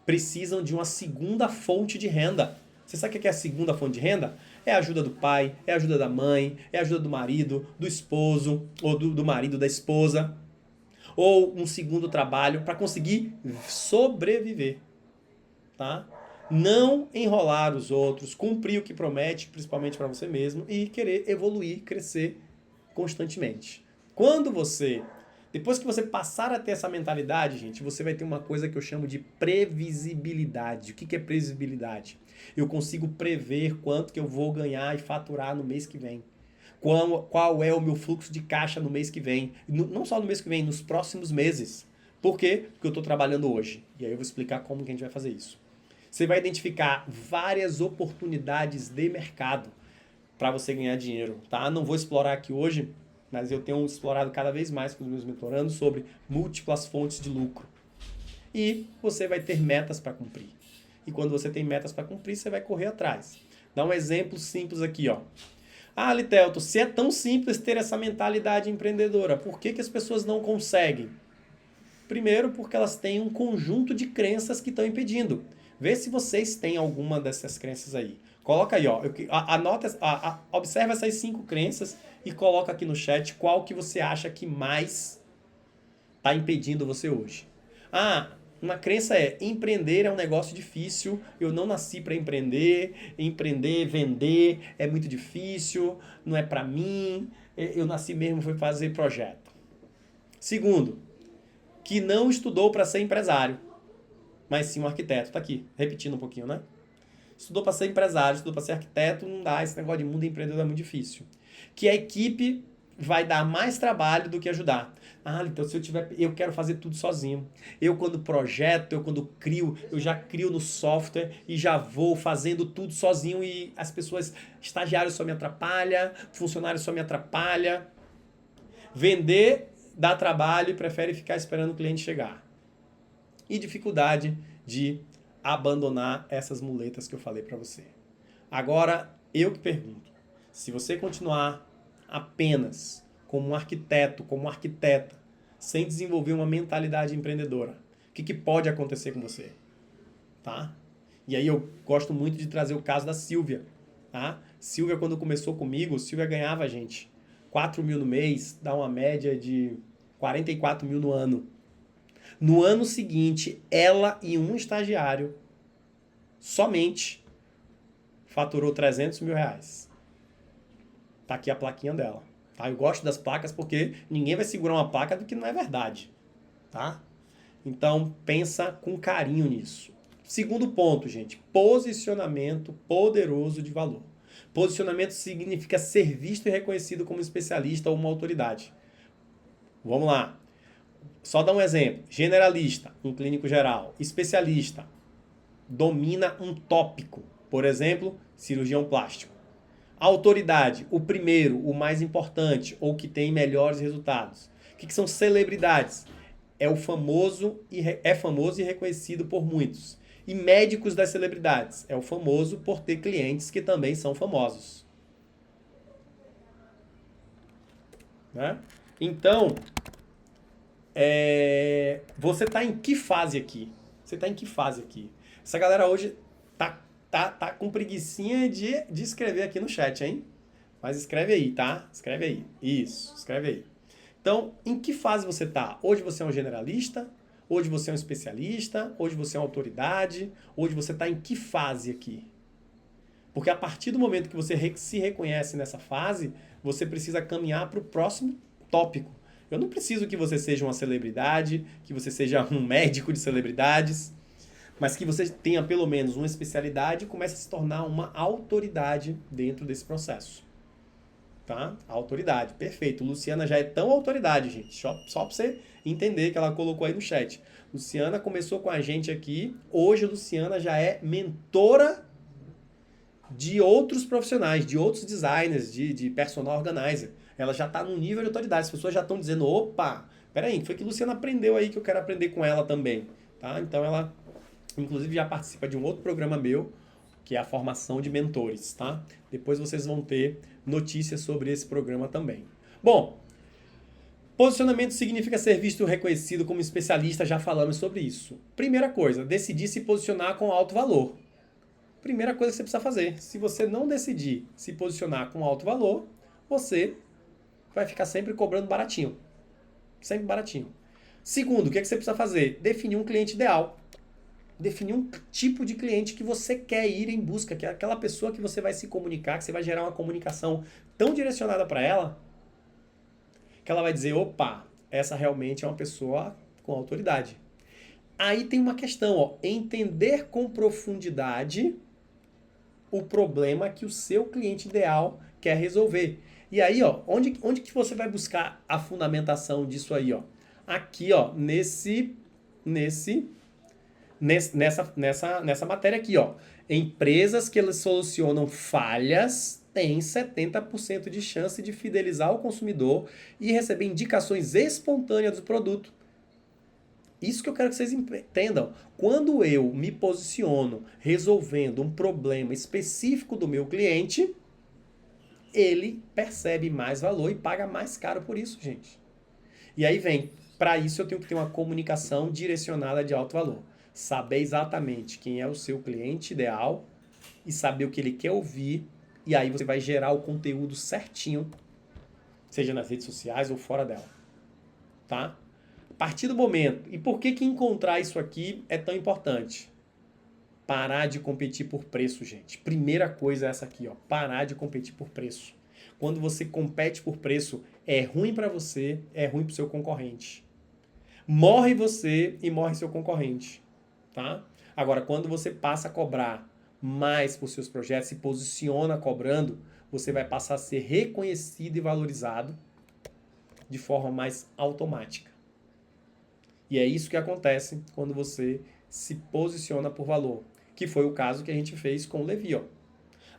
Speaker 14: precisam de uma segunda fonte de renda. Você sabe o que é a segunda fonte de renda? É a ajuda do pai, é a ajuda da mãe, é a ajuda do marido, do esposo, ou do marido, da esposa. Ou um segundo trabalho para conseguir sobreviver. Tá? Não enrolar os outros, cumprir o que promete, principalmente para você mesmo, e querer evoluir, crescer constantemente. Depois que você passar a ter essa mentalidade, gente, você vai ter uma coisa que eu chamo de previsibilidade. O que é previsibilidade? Eu consigo prever quanto que eu vou ganhar e faturar no mês que vem. Qual é o meu fluxo de caixa no mês que vem. Não só no mês que vem, nos próximos meses. Por quê? Porque eu estou trabalhando hoje. E aí eu vou explicar como que a gente vai fazer isso. Você vai identificar várias oportunidades de mercado para você ganhar dinheiro, tá? Não vou explorar aqui hoje, mas eu tenho explorado cada vez mais com os meus mentorandos sobre múltiplas fontes de lucro. E você vai ter metas para cumprir. E quando você tem metas para cumprir, você vai correr atrás. Dá um exemplo simples aqui, ó. Ah, Litelto, se é tão simples ter essa mentalidade empreendedora, por que as pessoas não conseguem? Primeiro, porque elas têm um conjunto de crenças que estão impedindo. Vê se vocês têm alguma dessas crenças aí. Coloca aí, ó. Observa essas 5 crenças e coloca aqui no chat qual que você acha que mais está impedindo você hoje. Ah, uma crença é: empreender é um negócio difícil, eu não nasci para empreender, vender é muito difícil, não é para mim, eu nasci mesmo foi fazer projeto. Segundo, que não estudou para ser empresário, mas sim um arquiteto. Tá aqui, repetindo um pouquinho, né? Estudou para ser empresário, estudou para ser arquiteto, não dá, esse negócio de mundo empreendedor é muito difícil. Que a equipe vai dar mais trabalho do que ajudar. Ah, então se eu quero fazer tudo sozinho. Eu quando projeto, eu quando crio, eu já crio no software e já vou fazendo tudo sozinho e as pessoas, estagiários só me atrapalham, funcionários só me atrapalham. Vender dá trabalho e prefere ficar esperando o cliente chegar. E dificuldade de abandonar essas muletas que eu falei para você. Agora, eu que pergunto, se você continuar apenas como um arquiteto, como uma arquiteta, sem desenvolver uma mentalidade empreendedora, o que pode acontecer com você? Tá? E aí eu gosto muito de trazer o caso da Silvia. Tá? Silvia, quando começou comigo, Silvia ganhava, gente, 4 mil no mês, dá uma média de 44 mil no ano. No ano seguinte, ela e um estagiário somente faturou 300 mil reais. Tá aqui a plaquinha dela. Tá? Eu gosto das placas porque ninguém vai segurar uma placa do que não é verdade. Tá? Então, pensa com carinho nisso. Segundo ponto, gente. Posicionamento poderoso de valor. Posicionamento significa ser visto e reconhecido como especialista ou uma autoridade. Vamos lá. Só dar um exemplo. Generalista, um clínico geral. Especialista, domina um tópico. Por exemplo, cirurgião plástico. Autoridade, o primeiro, o mais importante, ou que tem melhores resultados. O que são celebridades? É famoso e reconhecido por muitos. E médicos das celebridades? É o famoso por ter clientes que também são famosos. Né? Então, você está em que fase aqui? Você está em que fase aqui? Essa galera hoje tá com preguicinha de escrever aqui no chat, hein? Mas escreve aí, tá? Escreve aí. Isso, escreve aí. Então, em que fase você tá? Hoje você é um generalista? Hoje você é um especialista? Hoje você é uma autoridade? Hoje você tá em que fase aqui? Porque a partir do momento que você se reconhece nessa fase, você precisa caminhar para o próximo tópico. Eu não preciso que você seja uma celebridade, que você seja um médico de celebridades, mas que você tenha pelo menos uma especialidade e comece a se tornar uma autoridade dentro desse processo. Tá? Autoridade, perfeito. Luciana já é tão autoridade, gente. Só para você entender que ela colocou aí no chat. Luciana começou com a gente aqui. Hoje, Luciana já é mentora de outros profissionais, de outros designers, de personal organizer. Ela já está num nível de autoridade. As pessoas já estão dizendo, opa, peraí, foi que a Luciana aprendeu aí que eu quero aprender com ela também. Tá? Então ela, inclusive, já participa de um outro programa meu, que é a formação de mentores. Tá? Depois vocês vão ter notícias sobre esse programa também. Bom, posicionamento significa ser visto e reconhecido como especialista, já falamos sobre isso. Primeira coisa, decidir se posicionar com alto valor. Primeira coisa que você precisa fazer. Se você não decidir se posicionar com alto valor, você vai ficar sempre cobrando baratinho. Sempre baratinho. Segundo, o que você precisa fazer? Definir um cliente ideal. Definir um tipo de cliente que você quer ir em busca, que é aquela pessoa que você vai se comunicar, que você vai gerar uma comunicação tão direcionada para ela, que ela vai dizer, opa, essa realmente é uma pessoa com autoridade. Aí tem uma questão, ó, entender com profundidade o problema que o seu cliente ideal quer resolver. E aí, ó, onde que você vai buscar a fundamentação disso aí, ó? Aqui, ó, nessa matéria aqui, ó. Empresas que elas solucionam falhas têm 70% de chance de fidelizar o consumidor e receber indicações espontâneas do produto. Isso que eu quero que vocês entendam. Quando eu me posiciono resolvendo um problema específico do meu cliente, ele percebe mais valor e paga mais caro por isso, gente. E aí vem, para isso eu tenho que ter uma comunicação direcionada de alto valor. Saber exatamente quem é o seu cliente ideal e saber o que ele quer ouvir. E aí você vai gerar o conteúdo certinho, seja nas redes sociais ou fora dela. Tá? A partir do momento. E por que encontrar isso aqui é tão importante? Parar de competir por preço, gente. Primeira coisa é essa aqui, ó. Parar de competir por preço. Quando você compete por preço, é ruim para você, é ruim para o seu concorrente. Morre você e morre seu concorrente. Tá? Agora, quando você passa a cobrar mais por seus projetos, se posiciona cobrando, você vai passar a ser reconhecido e valorizado de forma mais automática. E é isso que acontece quando você se posiciona por valor, que foi o caso que a gente fez com o Levi, ó.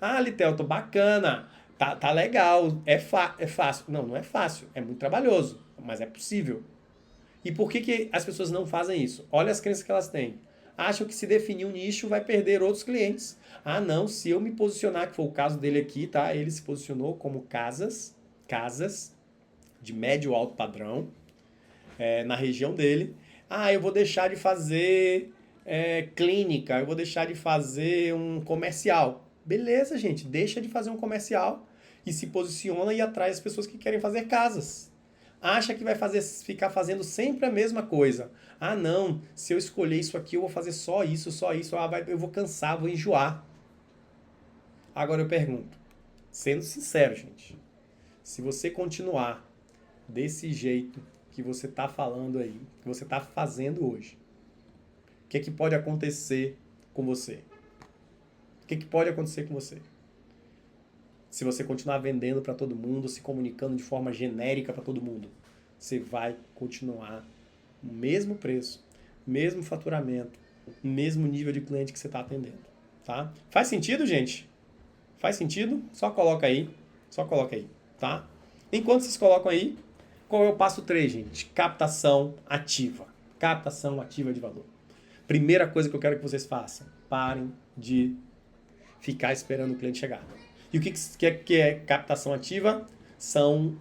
Speaker 14: Ah, Litelto, bacana, tá legal, é fácil. Não é fácil, é muito trabalhoso, mas é possível. E por que as pessoas não fazem isso? Olha as crenças que elas têm. Acham que se definir um nicho vai perder outros clientes. Ah, não, se eu me posicionar, que foi o caso dele aqui, tá? Ele se posicionou como casas de médio alto padrão, na região dele. Ah, eu vou deixar de fazer clínica, eu vou deixar de fazer um comercial. Beleza, gente, deixa de fazer um comercial e se posiciona e atrai as pessoas que querem fazer casas. Acha que vai ficar fazendo sempre a mesma coisa. Ah, não, se eu escolher isso aqui, eu vou fazer só isso. Eu vou cansar, vou enjoar. Agora eu pergunto, sendo sincero, gente, se você continuar desse jeito que você está falando aí, que você está fazendo hoje, o que pode acontecer com você? O que pode acontecer com você? Se você continuar vendendo para todo mundo, se comunicando de forma genérica para todo mundo, você vai continuar no mesmo preço, mesmo faturamento, mesmo nível de cliente que você está atendendo. Tá? Faz sentido, gente? Faz sentido? Só coloca aí. Tá? Enquanto vocês colocam aí, qual é o passo 3, gente? Captação ativa. Captação ativa de valor. Primeira coisa que eu quero que vocês façam, parem de ficar esperando o cliente chegar. E o que é captação ativa? São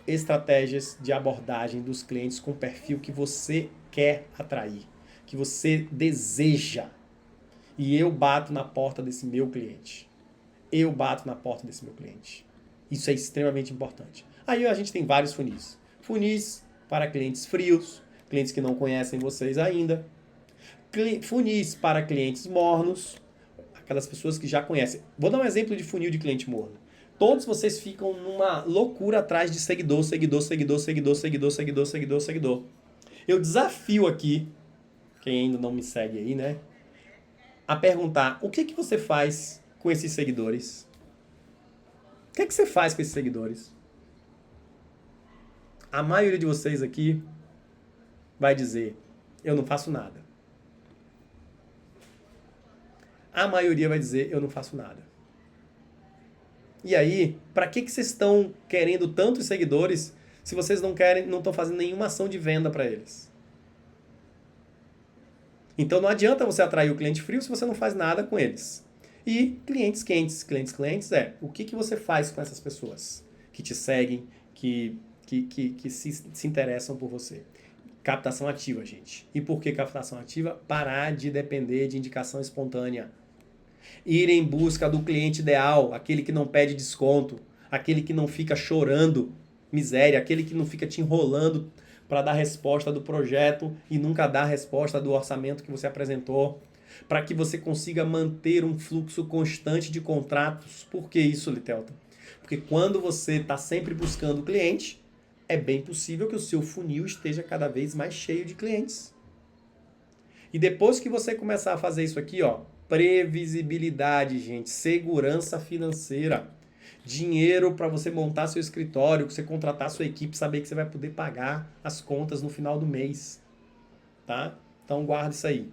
Speaker 14: estratégias de abordagem dos clientes com o perfil que você quer atrair, que você deseja. E eu bato na porta desse meu cliente. Isso é extremamente importante. Aí a gente tem vários funis. Funis para clientes frios, clientes que não conhecem vocês ainda. Funis para clientes mornos, aquelas pessoas que já conhecem. Vou dar um exemplo de funil de cliente morno. Todos vocês ficam numa loucura atrás de seguidor. Eu desafio aqui, quem ainda não me segue aí, né, a perguntar, o que você faz com esses seguidores? O que você faz com esses seguidores? A maioria de vocês aqui vai dizer, eu não faço nada. A maioria vai dizer, eu não faço nada. E aí, para que vocês estão querendo tantos seguidores se vocês não estão fazendo nenhuma ação de venda para eles? Então não adianta você atrair o cliente frio se você não faz nada com eles. E clientes quentes, clientes o que você faz com essas pessoas que te seguem, que se interessam por você? Captação ativa, gente. E por que captação ativa? Parar de depender de indicação espontânea. Ir em busca do cliente ideal, aquele que não pede desconto, aquele que não fica chorando miséria, aquele que não fica te enrolando para dar resposta do projeto e nunca dá a resposta do orçamento que você apresentou, para que você consiga manter um fluxo constante de contratos. Por que isso, Litelton? Porque quando você está sempre buscando cliente, é bem possível que o seu funil esteja cada vez mais cheio de clientes. E depois que você começar a fazer isso aqui, ó, previsibilidade, gente, segurança financeira, dinheiro para você montar seu escritório, você contratar sua equipe, saber que você vai poder pagar as contas no final do mês, tá? Então guarda isso aí.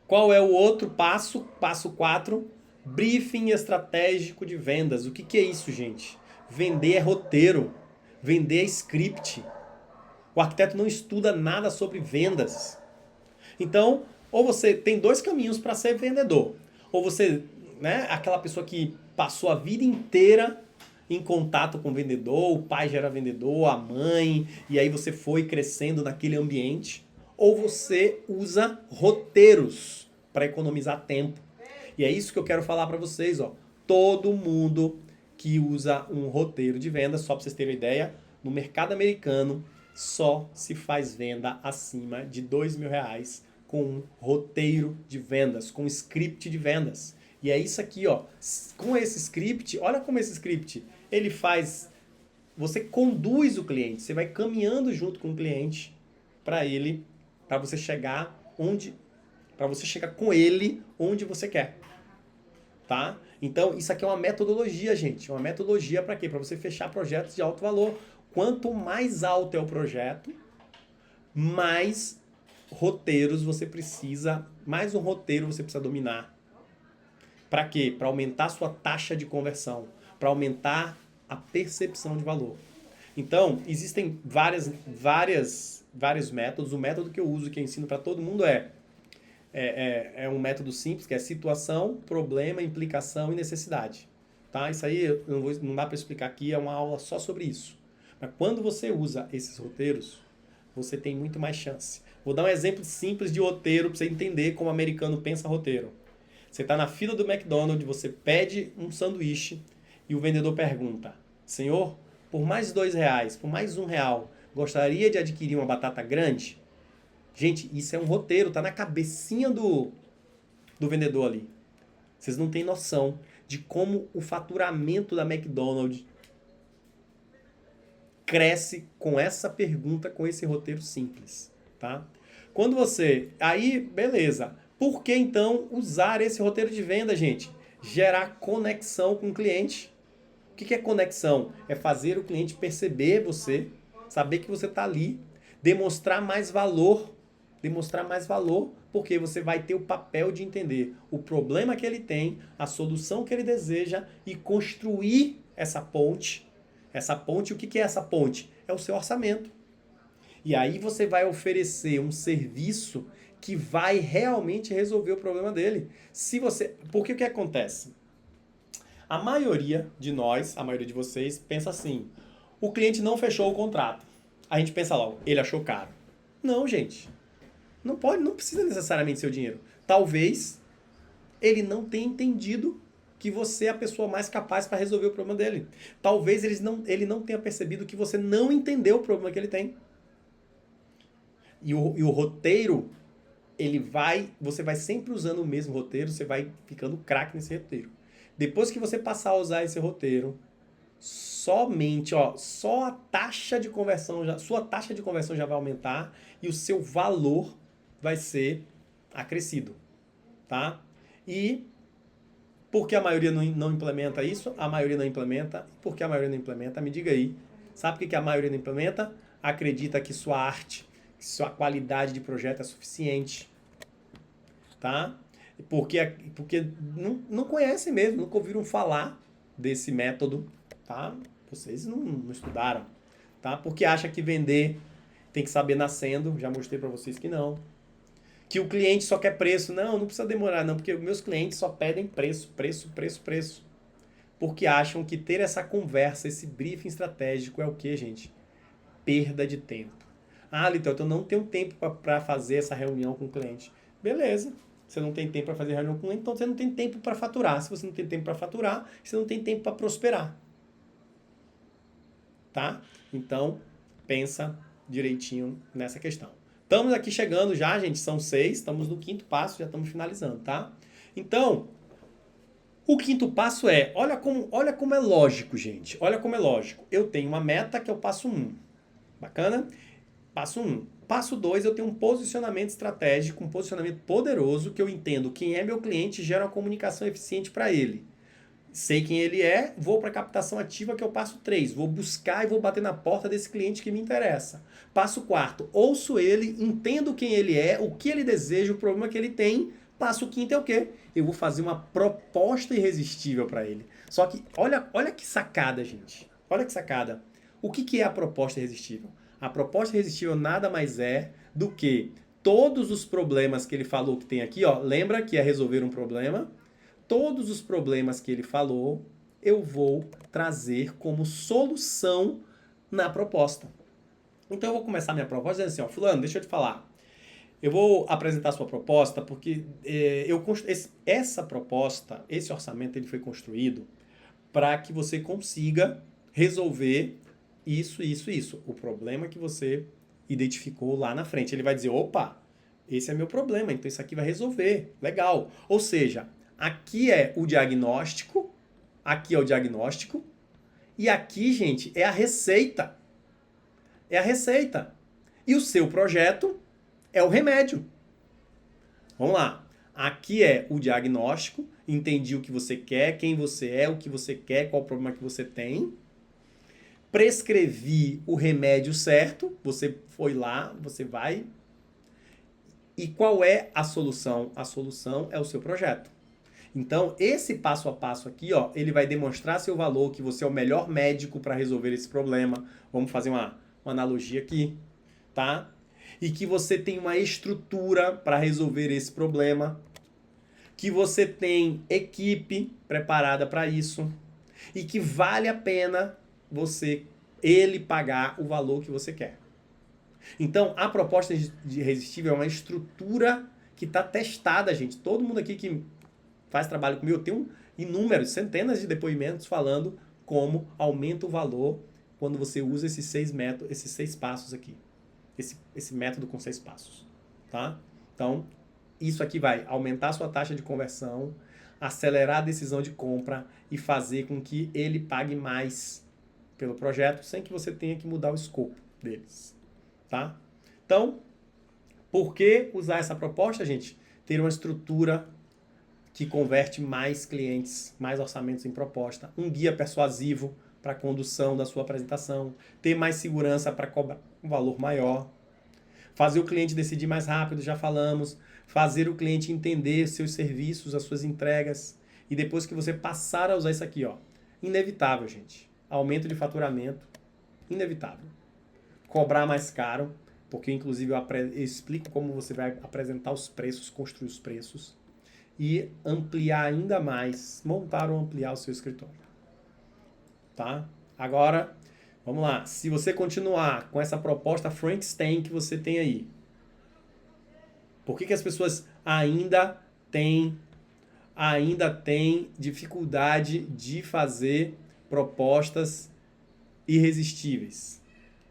Speaker 14: Qual é o outro passo? Passo 4, briefing estratégico de vendas. O que é isso, gente? Vender é roteiro, vender é script. O arquiteto não estuda nada sobre vendas. Então, ou você tem dois caminhos para ser vendedor. Ou você, né, aquela pessoa que passou a vida inteira em contato com o vendedor, o pai já era vendedor, a mãe, e aí você foi crescendo naquele ambiente. Ou você usa roteiros para economizar tempo. E é isso que eu quero falar para vocês, ó. Todo mundo que usa um roteiro de venda, só para vocês terem uma ideia, no mercado americano só se faz venda acima de R$2.000 com um roteiro de vendas, com um script de vendas. E é isso aqui, ó. Com esse script, olha como esse script, ele faz... Você conduz o cliente, você vai caminhando junto com o cliente para você chegar com ele onde você quer. Tá? Então, isso aqui é uma metodologia, gente. Uma metodologia para quê? Para você fechar projetos de alto valor. Quanto mais alto é o projeto, mais roteiros você precisa, mais um roteiro você precisa dominar. Para quê? Para aumentar a sua taxa de conversão, para aumentar a percepção de valor. Então, existem vários métodos. O método que eu uso, que eu ensino para todo mundo é um método simples, que é situação, problema, implicação e necessidade. Tá? Isso aí não dá para explicar aqui, é uma aula só sobre isso. Mas quando você usa esses roteiros, você tem muito mais chance. Vou dar um exemplo simples de roteiro para você entender como o americano pensa roteiro. Você está na fila do McDonald's, você pede um sanduíche e o vendedor pergunta: senhor, por mais R$2, por mais R$1, gostaria de adquirir uma batata grande? Gente, isso é um roteiro, tá na cabecinha do vendedor ali. Vocês não têm noção de como o faturamento da McDonald's cresce com essa pergunta, com esse roteiro simples, tá? Quando você... Aí, beleza. Por que, então, usar esse roteiro de venda, gente? Gerar conexão com o cliente. O que é conexão? É fazer o cliente perceber você, saber que você está ali, demonstrar mais valor, porque você vai ter o papel de entender o problema que ele tem, a solução que ele deseja e construir essa ponte. Essa ponte, o que é essa ponte? É o seu orçamento. E aí você vai oferecer um serviço que vai realmente resolver o problema dele. Porque o que acontece? A maioria de nós, a maioria de vocês, pensa assim: o cliente não fechou o contrato. A gente pensa logo, ele achou caro. Não, gente. Não precisa necessariamente ser o dinheiro. Talvez ele não tenha entendido que você é a pessoa mais capaz para resolver o problema dele. Talvez ele não tenha percebido que você não entendeu o problema que ele tem. E o roteiro, você vai sempre usando o mesmo roteiro, você vai ficando craque nesse roteiro. Depois que você passar a usar esse roteiro, só a taxa de conversão, sua taxa de conversão já vai aumentar e o seu valor vai ser acrescido, tá? E por que a maioria não implementa isso? A maioria não implementa. Por que a maioria não implementa? Me diga aí. Sabe por que a maioria não implementa? Acredita que sua arte, que sua qualidade de projeto é suficiente, tá? Porque não conhecem mesmo, nunca ouviram falar desse método, tá? Vocês não estudaram, tá? Porque acha que vender tem que saber nascendo, já mostrei para vocês que não. Que o cliente só quer preço. Não precisa demorar não, porque meus clientes só pedem preço. Porque acham que ter essa conversa, esse briefing estratégico é o quê, gente? Perda de tempo. Ah, Litel, eu não tenho tempo para fazer essa reunião com o cliente. Beleza. Você não tem tempo para fazer reunião com o cliente, então você não tem tempo para faturar. Se você não tem tempo para faturar, você não tem tempo para prosperar. Tá? Então, pensa direitinho nessa questão. Estamos aqui chegando já, gente, são 6, estamos no 5º passo, já estamos finalizando, tá? Então, o 5º passo é, olha como é lógico, gente, olha como é lógico. Eu tenho uma meta que é o passo 1, bacana? Passo 1. Passo 2, eu tenho um posicionamento estratégico, um posicionamento poderoso, que eu entendo quem é meu cliente e gera uma comunicação eficiente para ele. Sei quem ele é, vou para a captação ativa, que é o passo 3. Vou buscar e vou bater na porta desse cliente que me interessa. Passo 4, ouço ele, entendo quem ele é, o que ele deseja, o problema que ele tem. Passo 5 é o quê? Eu vou fazer uma proposta irresistível para ele. Só que, olha que sacada, gente. Olha que sacada. O que é a proposta irresistível? A proposta irresistível nada mais é do que todos os problemas que ele falou que tem aqui, ó. Lembra que é resolver um problema? Todos os problemas que ele falou, eu vou trazer como solução na proposta. Então eu vou começar minha proposta dizendo assim, ó, fulano, deixa eu te falar. Eu vou apresentar a sua proposta porque essa proposta, esse orçamento, ele foi construído para que você consiga resolver isso. O problema que você identificou lá na frente. Ele vai dizer, opa, esse é meu problema, então isso aqui vai resolver. Legal. Ou seja, aqui é o diagnóstico, e aqui, gente, é a receita. É a receita. E o seu projeto é o remédio. Vamos lá. Aqui é o diagnóstico, entendi o que você quer, quem você é, o que você quer, qual o problema que você tem. Prescrevi o remédio certo, você foi lá, você vai. E qual é a solução? A solução é o seu projeto. Então, esse passo a passo aqui, ó, ele vai demonstrar seu valor, que você é o melhor médico para resolver esse problema. Vamos fazer uma analogia aqui, tá? E que você tem uma estrutura para resolver esse problema, que você tem equipe preparada para isso e que vale a pena ele pagar o valor que você quer. Então, a proposta de irresistível é uma estrutura que está testada, gente. Todo mundo aqui que faz trabalho comigo, eu tenho inúmeros, centenas de depoimentos falando como aumenta o valor quando você usa esses 6 passos aqui. Esse método com 6 passos, tá? Então, isso aqui vai aumentar a sua taxa de conversão, acelerar a decisão de compra e fazer com que ele pague mais pelo projeto, sem que você tenha que mudar o escopo deles, tá? Então, por que usar essa proposta, gente? Ter uma estrutura que converte mais clientes, mais orçamentos em proposta, um guia persuasivo para a condução da sua apresentação, ter mais segurança para cobrar um valor maior, fazer o cliente decidir mais rápido, já falamos, fazer o cliente entender seus serviços, as suas entregas, e depois que você passar a usar isso aqui, ó, inevitável, gente, aumento de faturamento, inevitável, cobrar mais caro, porque inclusive eu explico como você vai apresentar os preços, construir os preços, e ampliar ainda mais, montar ou ampliar o seu escritório. Tá? Agora, vamos lá. Se você continuar com essa proposta Frankenstein que você tem aí, por que as pessoas ainda têm dificuldade de fazer propostas irresistíveis?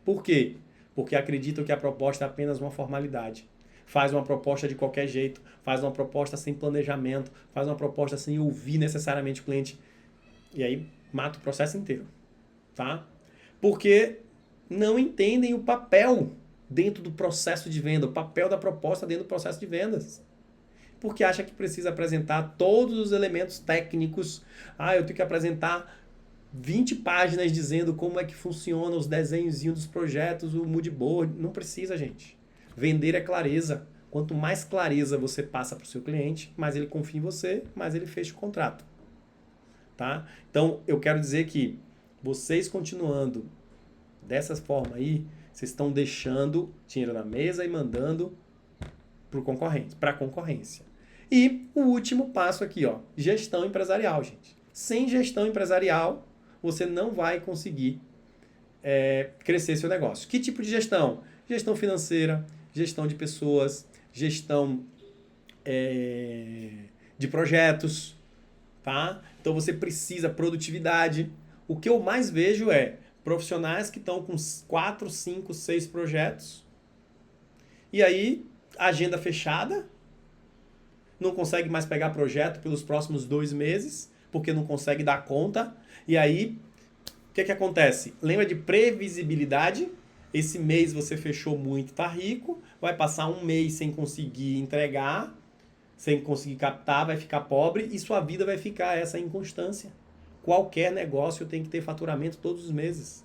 Speaker 14: Por quê? Porque acreditam que a proposta é apenas uma formalidade. Faz uma proposta de qualquer jeito, faz uma proposta sem planejamento, faz uma proposta sem ouvir necessariamente o cliente. E aí mata o processo inteiro, tá? Porque não entendem o papel dentro do processo de venda, o papel da proposta dentro do processo de vendas. Porque acha que precisa apresentar todos os elementos técnicos. Ah, eu tenho que apresentar 20 páginas dizendo como é que funciona os desenhozinhos dos projetos, o mood board. Não precisa, gente. Vender é clareza. Quanto mais clareza você passa para o seu cliente, mais ele confia em você, mais ele fecha o contrato. tá? Então, eu quero dizer que vocês continuando dessa forma aí, vocês estão deixando dinheiro na mesa e mandando para a concorrência. E o último passo aqui, ó, gestão empresarial, gente. Sem gestão empresarial, você não vai conseguir crescer seu negócio. Que tipo de gestão? Gestão financeira, gestão de pessoas, gestão de projetos, tá? Então você precisa produtividade. O que eu mais vejo é profissionais que estão com 4, 5, 6 projetos e aí agenda fechada, não consegue mais pegar projeto pelos próximos 2 meses, porque não consegue dar conta. E aí, o que acontece? Lembra de previsibilidade? Esse mês você fechou muito, tá rico, vai passar um mês sem conseguir entregar, sem conseguir captar, vai ficar pobre e sua vida vai ficar essa inconstância. Qualquer negócio tem que ter faturamento todos os meses.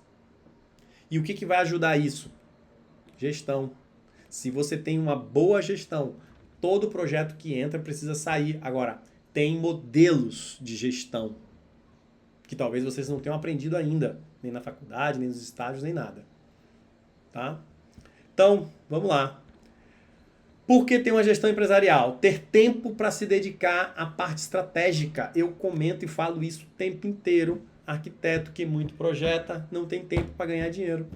Speaker 14: E o que vai ajudar isso? Gestão. Se você tem uma boa gestão, todo projeto que entra precisa sair. Agora, tem modelos de gestão que talvez vocês não tenham aprendido ainda, nem na faculdade, nem nos estágios, nem nada. Tá? Então, vamos lá. Por que ter uma gestão empresarial? Ter tempo para se dedicar à parte estratégica. Eu comento e falo isso o tempo inteiro. Arquiteto que muito projeta não tem tempo para ganhar dinheiro.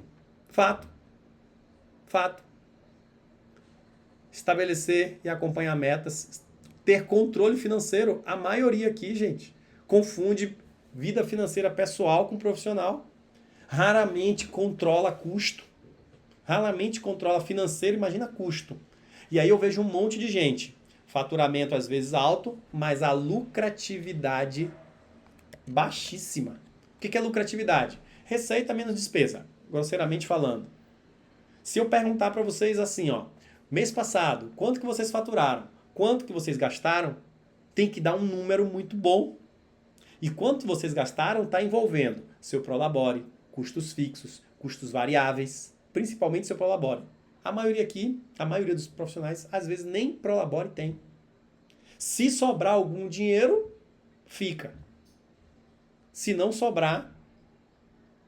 Speaker 14: Fato. Fato. Estabelecer e acompanhar metas. Ter controle financeiro. A maioria aqui, gente, confunde vida financeira pessoal com profissional. Raramente controla custo. Raramente controla financeiro, imagina custo. E aí eu vejo um monte de gente. Faturamento às vezes alto, mas a lucratividade baixíssima. O que é lucratividade? Receita menos despesa, grosseiramente falando. Se eu perguntar para vocês assim, ó, mês passado, quanto que vocês faturaram? Quanto que vocês gastaram? Tem que dar um número muito bom. E quanto vocês gastaram está envolvendo seu prolabore, custos fixos, custos variáveis, principalmente seu prolabore. A maioria aqui, a maioria dos profissionais, às vezes nem prolabore tem. Se sobrar algum dinheiro, fica. Se não sobrar,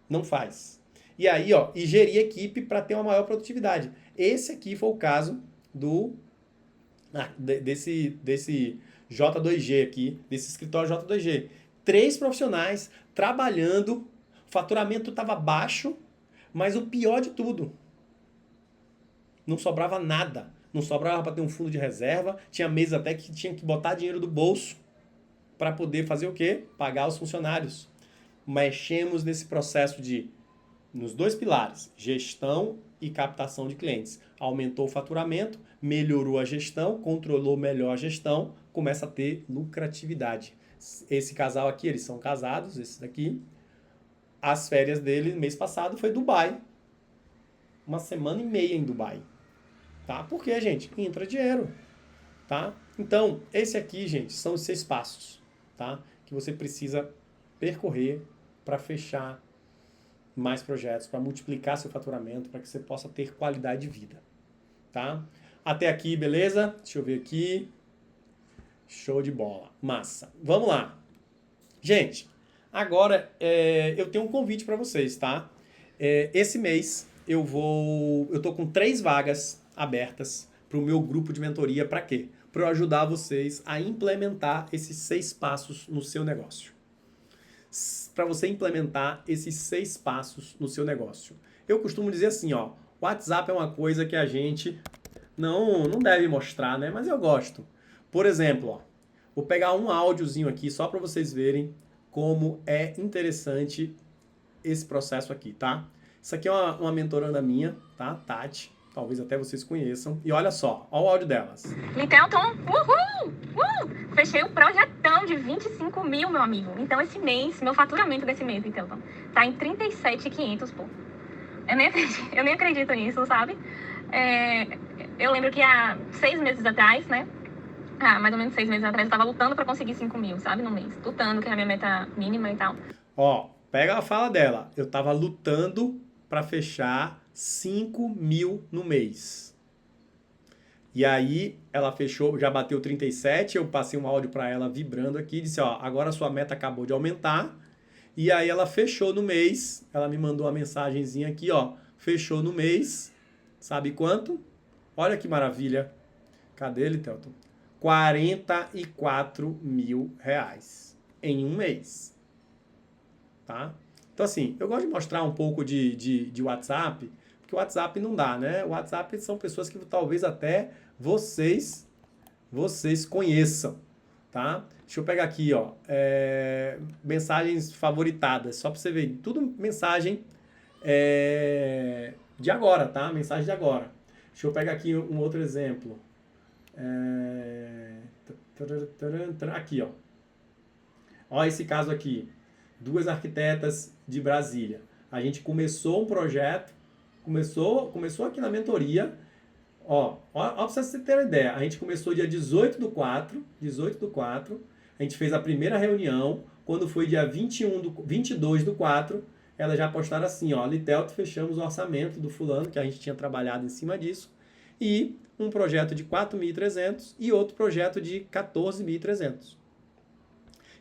Speaker 14: não faz. E aí, ó, e gerir equipe para ter uma maior produtividade. Esse aqui foi o caso desse J2G aqui, desse escritório J2G. 3 profissionais trabalhando, o faturamento estava baixo, mas o pior de tudo, não sobrava nada. Não sobrava para ter um fundo de reserva. Tinha meses até que tinha que botar dinheiro do bolso para poder fazer o quê? Pagar os funcionários. Mexemos nesse processo nos 2 pilares, gestão e captação de clientes. Aumentou o faturamento, melhorou a gestão, controlou melhor a gestão, começa a ter lucratividade. Esse casal aqui, eles são casados, esses daqui. As férias dele, mês passado, foi Dubai. 1 semana e meia em Dubai. Tá? Por quê, gente? Entra dinheiro. Tá? Então, esse aqui, gente, são os 6 passos, tá? Que você precisa percorrer para fechar mais projetos, para multiplicar seu faturamento, para que você possa ter qualidade de vida. Tá? Até aqui, beleza? Deixa eu ver aqui. Show de bola. Massa. Vamos lá. Gente, agora eu tenho um convite para vocês, tá? Esse mês eu tô com 3 vagas abertas para o meu grupo de mentoria. Para quê? Para eu ajudar vocês a implementar esses 6 passos no seu negócio. Para você implementar esses 6 passos no seu negócio. Eu costumo dizer assim, ó, o WhatsApp é uma coisa que a gente não deve mostrar, né? Mas eu gosto. Por exemplo, ó, vou pegar um áudiozinho aqui só para vocês verem como é interessante esse processo aqui, tá? Isso aqui é uma mentoranda minha, tá? Tati. Talvez até vocês conheçam. E olha só, olha o áudio delas.
Speaker 15: Então, Tom, fechei um projetão de 25 mil, meu amigo. Então, esse mês, meu faturamento desse mês, então, Tom, tá em 37.500, pô. Eu nem acredito nisso, sabe? Eu lembro que há 6 meses atrás, né? Mais ou menos 6 meses atrás, eu tava lutando pra conseguir 5 mil, sabe? No mês. Lutando, que é a minha meta mínima e tal.
Speaker 14: Ó, pega a fala dela. Eu tava lutando pra fechar 5 mil no mês. E aí ela fechou, já bateu 37, eu passei um áudio para ela vibrando aqui, disse, ó, agora a sua meta acabou de aumentar. E aí ela fechou no mês, ela me mandou uma mensagenzinha aqui, ó, fechou no mês, sabe quanto? Olha que maravilha. Cadê ele, Telton? R$44 mil em um mês. Tá? Então assim, eu gosto de mostrar um pouco de WhatsApp, porque o WhatsApp não dá, né? O WhatsApp são pessoas que talvez até vocês conheçam, tá? Deixa eu pegar aqui, ó, mensagens favoritadas, só para você ver, tudo mensagem de agora, tá? Mensagem de agora. Deixa eu pegar aqui um outro exemplo. Aqui, ó. Ó esse caso aqui. 2 arquitetas de Brasília. A gente começou um projeto, começou aqui na mentoria. Ó pra você ter uma ideia, a gente começou dia 18 do 4, a gente fez a primeira reunião, quando foi dia 22 do 4, elas já postaram assim, ó, Litelto, fechamos o orçamento do fulano, que a gente tinha trabalhado em cima disso, e um projeto de 4.300 e outro projeto de 14.300.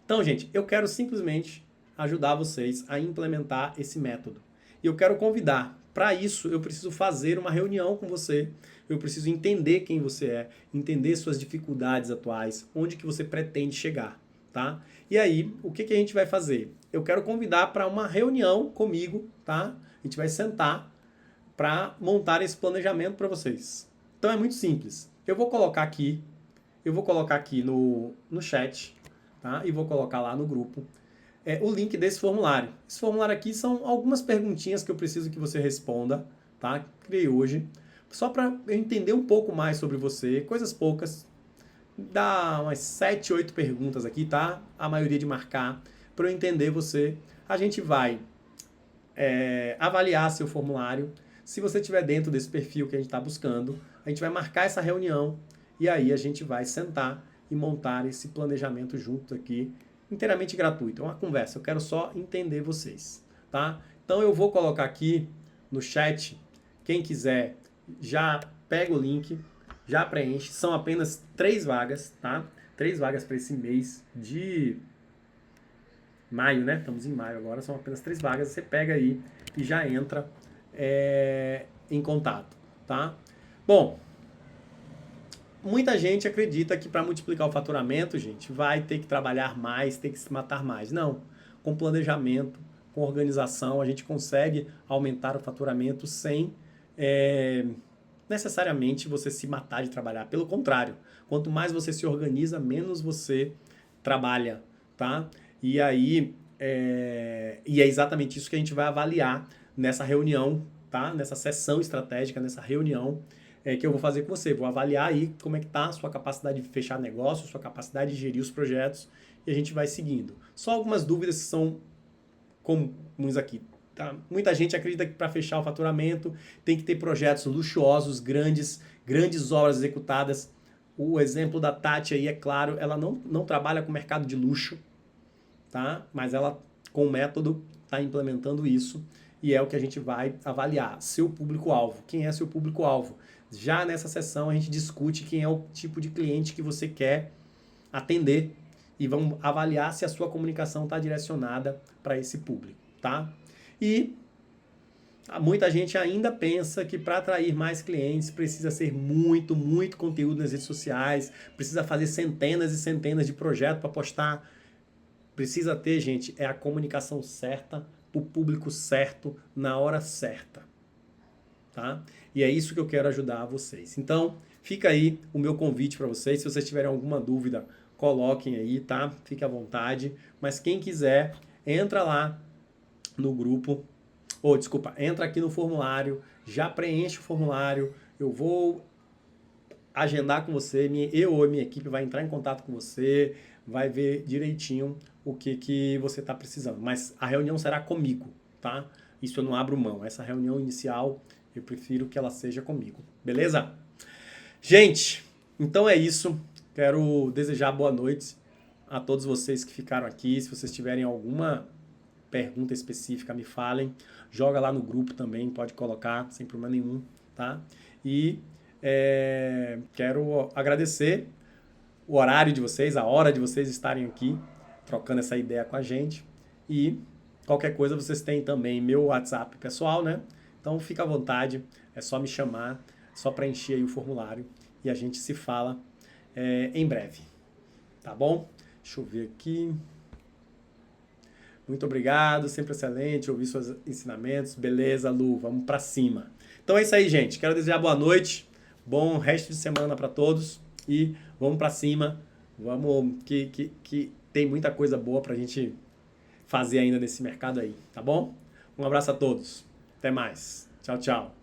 Speaker 14: Então, gente, eu quero simplesmente ajudar vocês a implementar esse método. E eu quero convidar. Para isso, eu preciso fazer uma reunião com você. Eu preciso entender quem você é, entender suas dificuldades atuais, onde que você pretende chegar, tá? E aí, o que a gente vai fazer? Eu quero convidar para uma reunião comigo, tá? A gente vai sentar para montar esse planejamento para vocês. Então é muito simples. Eu vou colocar aqui no chat, tá? E vou colocar lá no grupo o link desse formulário. Esse formulário aqui são algumas perguntinhas que eu preciso que você responda, tá? Criei hoje. Só para eu entender um pouco mais sobre você, coisas poucas. Dá umas 7, 8 perguntas aqui, tá? A maioria de marcar, para eu entender você. A gente vai avaliar seu formulário. Se você estiver dentro desse perfil que a gente está buscando, a gente vai marcar essa reunião e aí a gente vai sentar e montar esse planejamento junto aqui, inteiramente gratuito. É uma conversa, eu quero só entender vocês, tá? Então eu vou colocar aqui no chat, quem quiser já pega o link, já preenche, são apenas 3 vagas, tá? 3 vagas para esse mês de maio, né? Estamos em maio agora, são apenas 3 vagas, você pega aí e já entra em contato, tá? Bom, muita gente acredita que para multiplicar o faturamento, gente, vai ter que trabalhar mais, ter que se matar mais. Não. Com planejamento, com organização, a gente consegue aumentar o faturamento sem necessariamente você se matar de trabalhar. Pelo contrário, quanto mais você se organiza, menos você trabalha, tá? E aí, é exatamente isso que a gente vai avaliar nessa reunião, tá? Nessa sessão estratégica, nessa reunião que eu vou fazer com você. Vou avaliar aí como é que tá a sua capacidade de fechar negócio, sua capacidade de gerir os projetos e a gente vai seguindo. Só algumas dúvidas que são comuns aqui, tá? Muita gente acredita que para fechar o faturamento tem que ter projetos luxuosos, grandes obras executadas. O exemplo da Tati aí, é claro, ela não trabalha com mercado de luxo, tá? Mas ela, com o método, está implementando isso e é o que a gente vai avaliar. Seu público-alvo. Quem é seu público-alvo? Já nessa sessão a gente discute quem é o tipo de cliente que você quer atender e vamos avaliar se a sua comunicação está direcionada para esse público, tá? E muita gente ainda pensa que para atrair mais clientes precisa ser muito conteúdo nas redes sociais, precisa fazer centenas e centenas de projetos para postar. Precisa ter, gente, a comunicação certa, o público certo, na hora certa, tá? E é isso que eu quero ajudar vocês. Então, fica aí o meu convite para vocês. Se vocês tiverem alguma dúvida, coloquem aí, tá? Fique à vontade. Mas quem quiser, entra lá no grupo. Entra aqui no formulário, já preenche o formulário. Eu vou agendar com você, eu ou a minha equipe vai entrar em contato com você, vai ver direitinho o que você está precisando. Mas a reunião será comigo, tá? Isso eu não abro mão. Essa reunião inicial, eu prefiro que ela seja comigo. Beleza? Gente, então é isso. Quero desejar boa noite a todos vocês que ficaram aqui. Se vocês tiverem alguma pergunta específica, me falem. Joga lá no grupo também, pode colocar, sem problema nenhum, tá? E Quero agradecer o horário de vocês, a hora de vocês estarem aqui trocando essa ideia com a gente. E qualquer coisa vocês têm também meu WhatsApp pessoal, né? Então fica à vontade, é só me chamar, é só preencher aí o formulário e a gente se fala em breve, tá bom? Deixa eu ver aqui. Muito obrigado, sempre excelente ouvir seus ensinamentos. Beleza, Lu, vamos pra cima. Então é isso aí, gente. Quero desejar boa noite, bom resto de semana para todos e vamos pra cima. Vamos que tem muita coisa boa pra gente fazer ainda nesse mercado aí, tá bom? Um abraço a todos. Até mais. Tchau, tchau.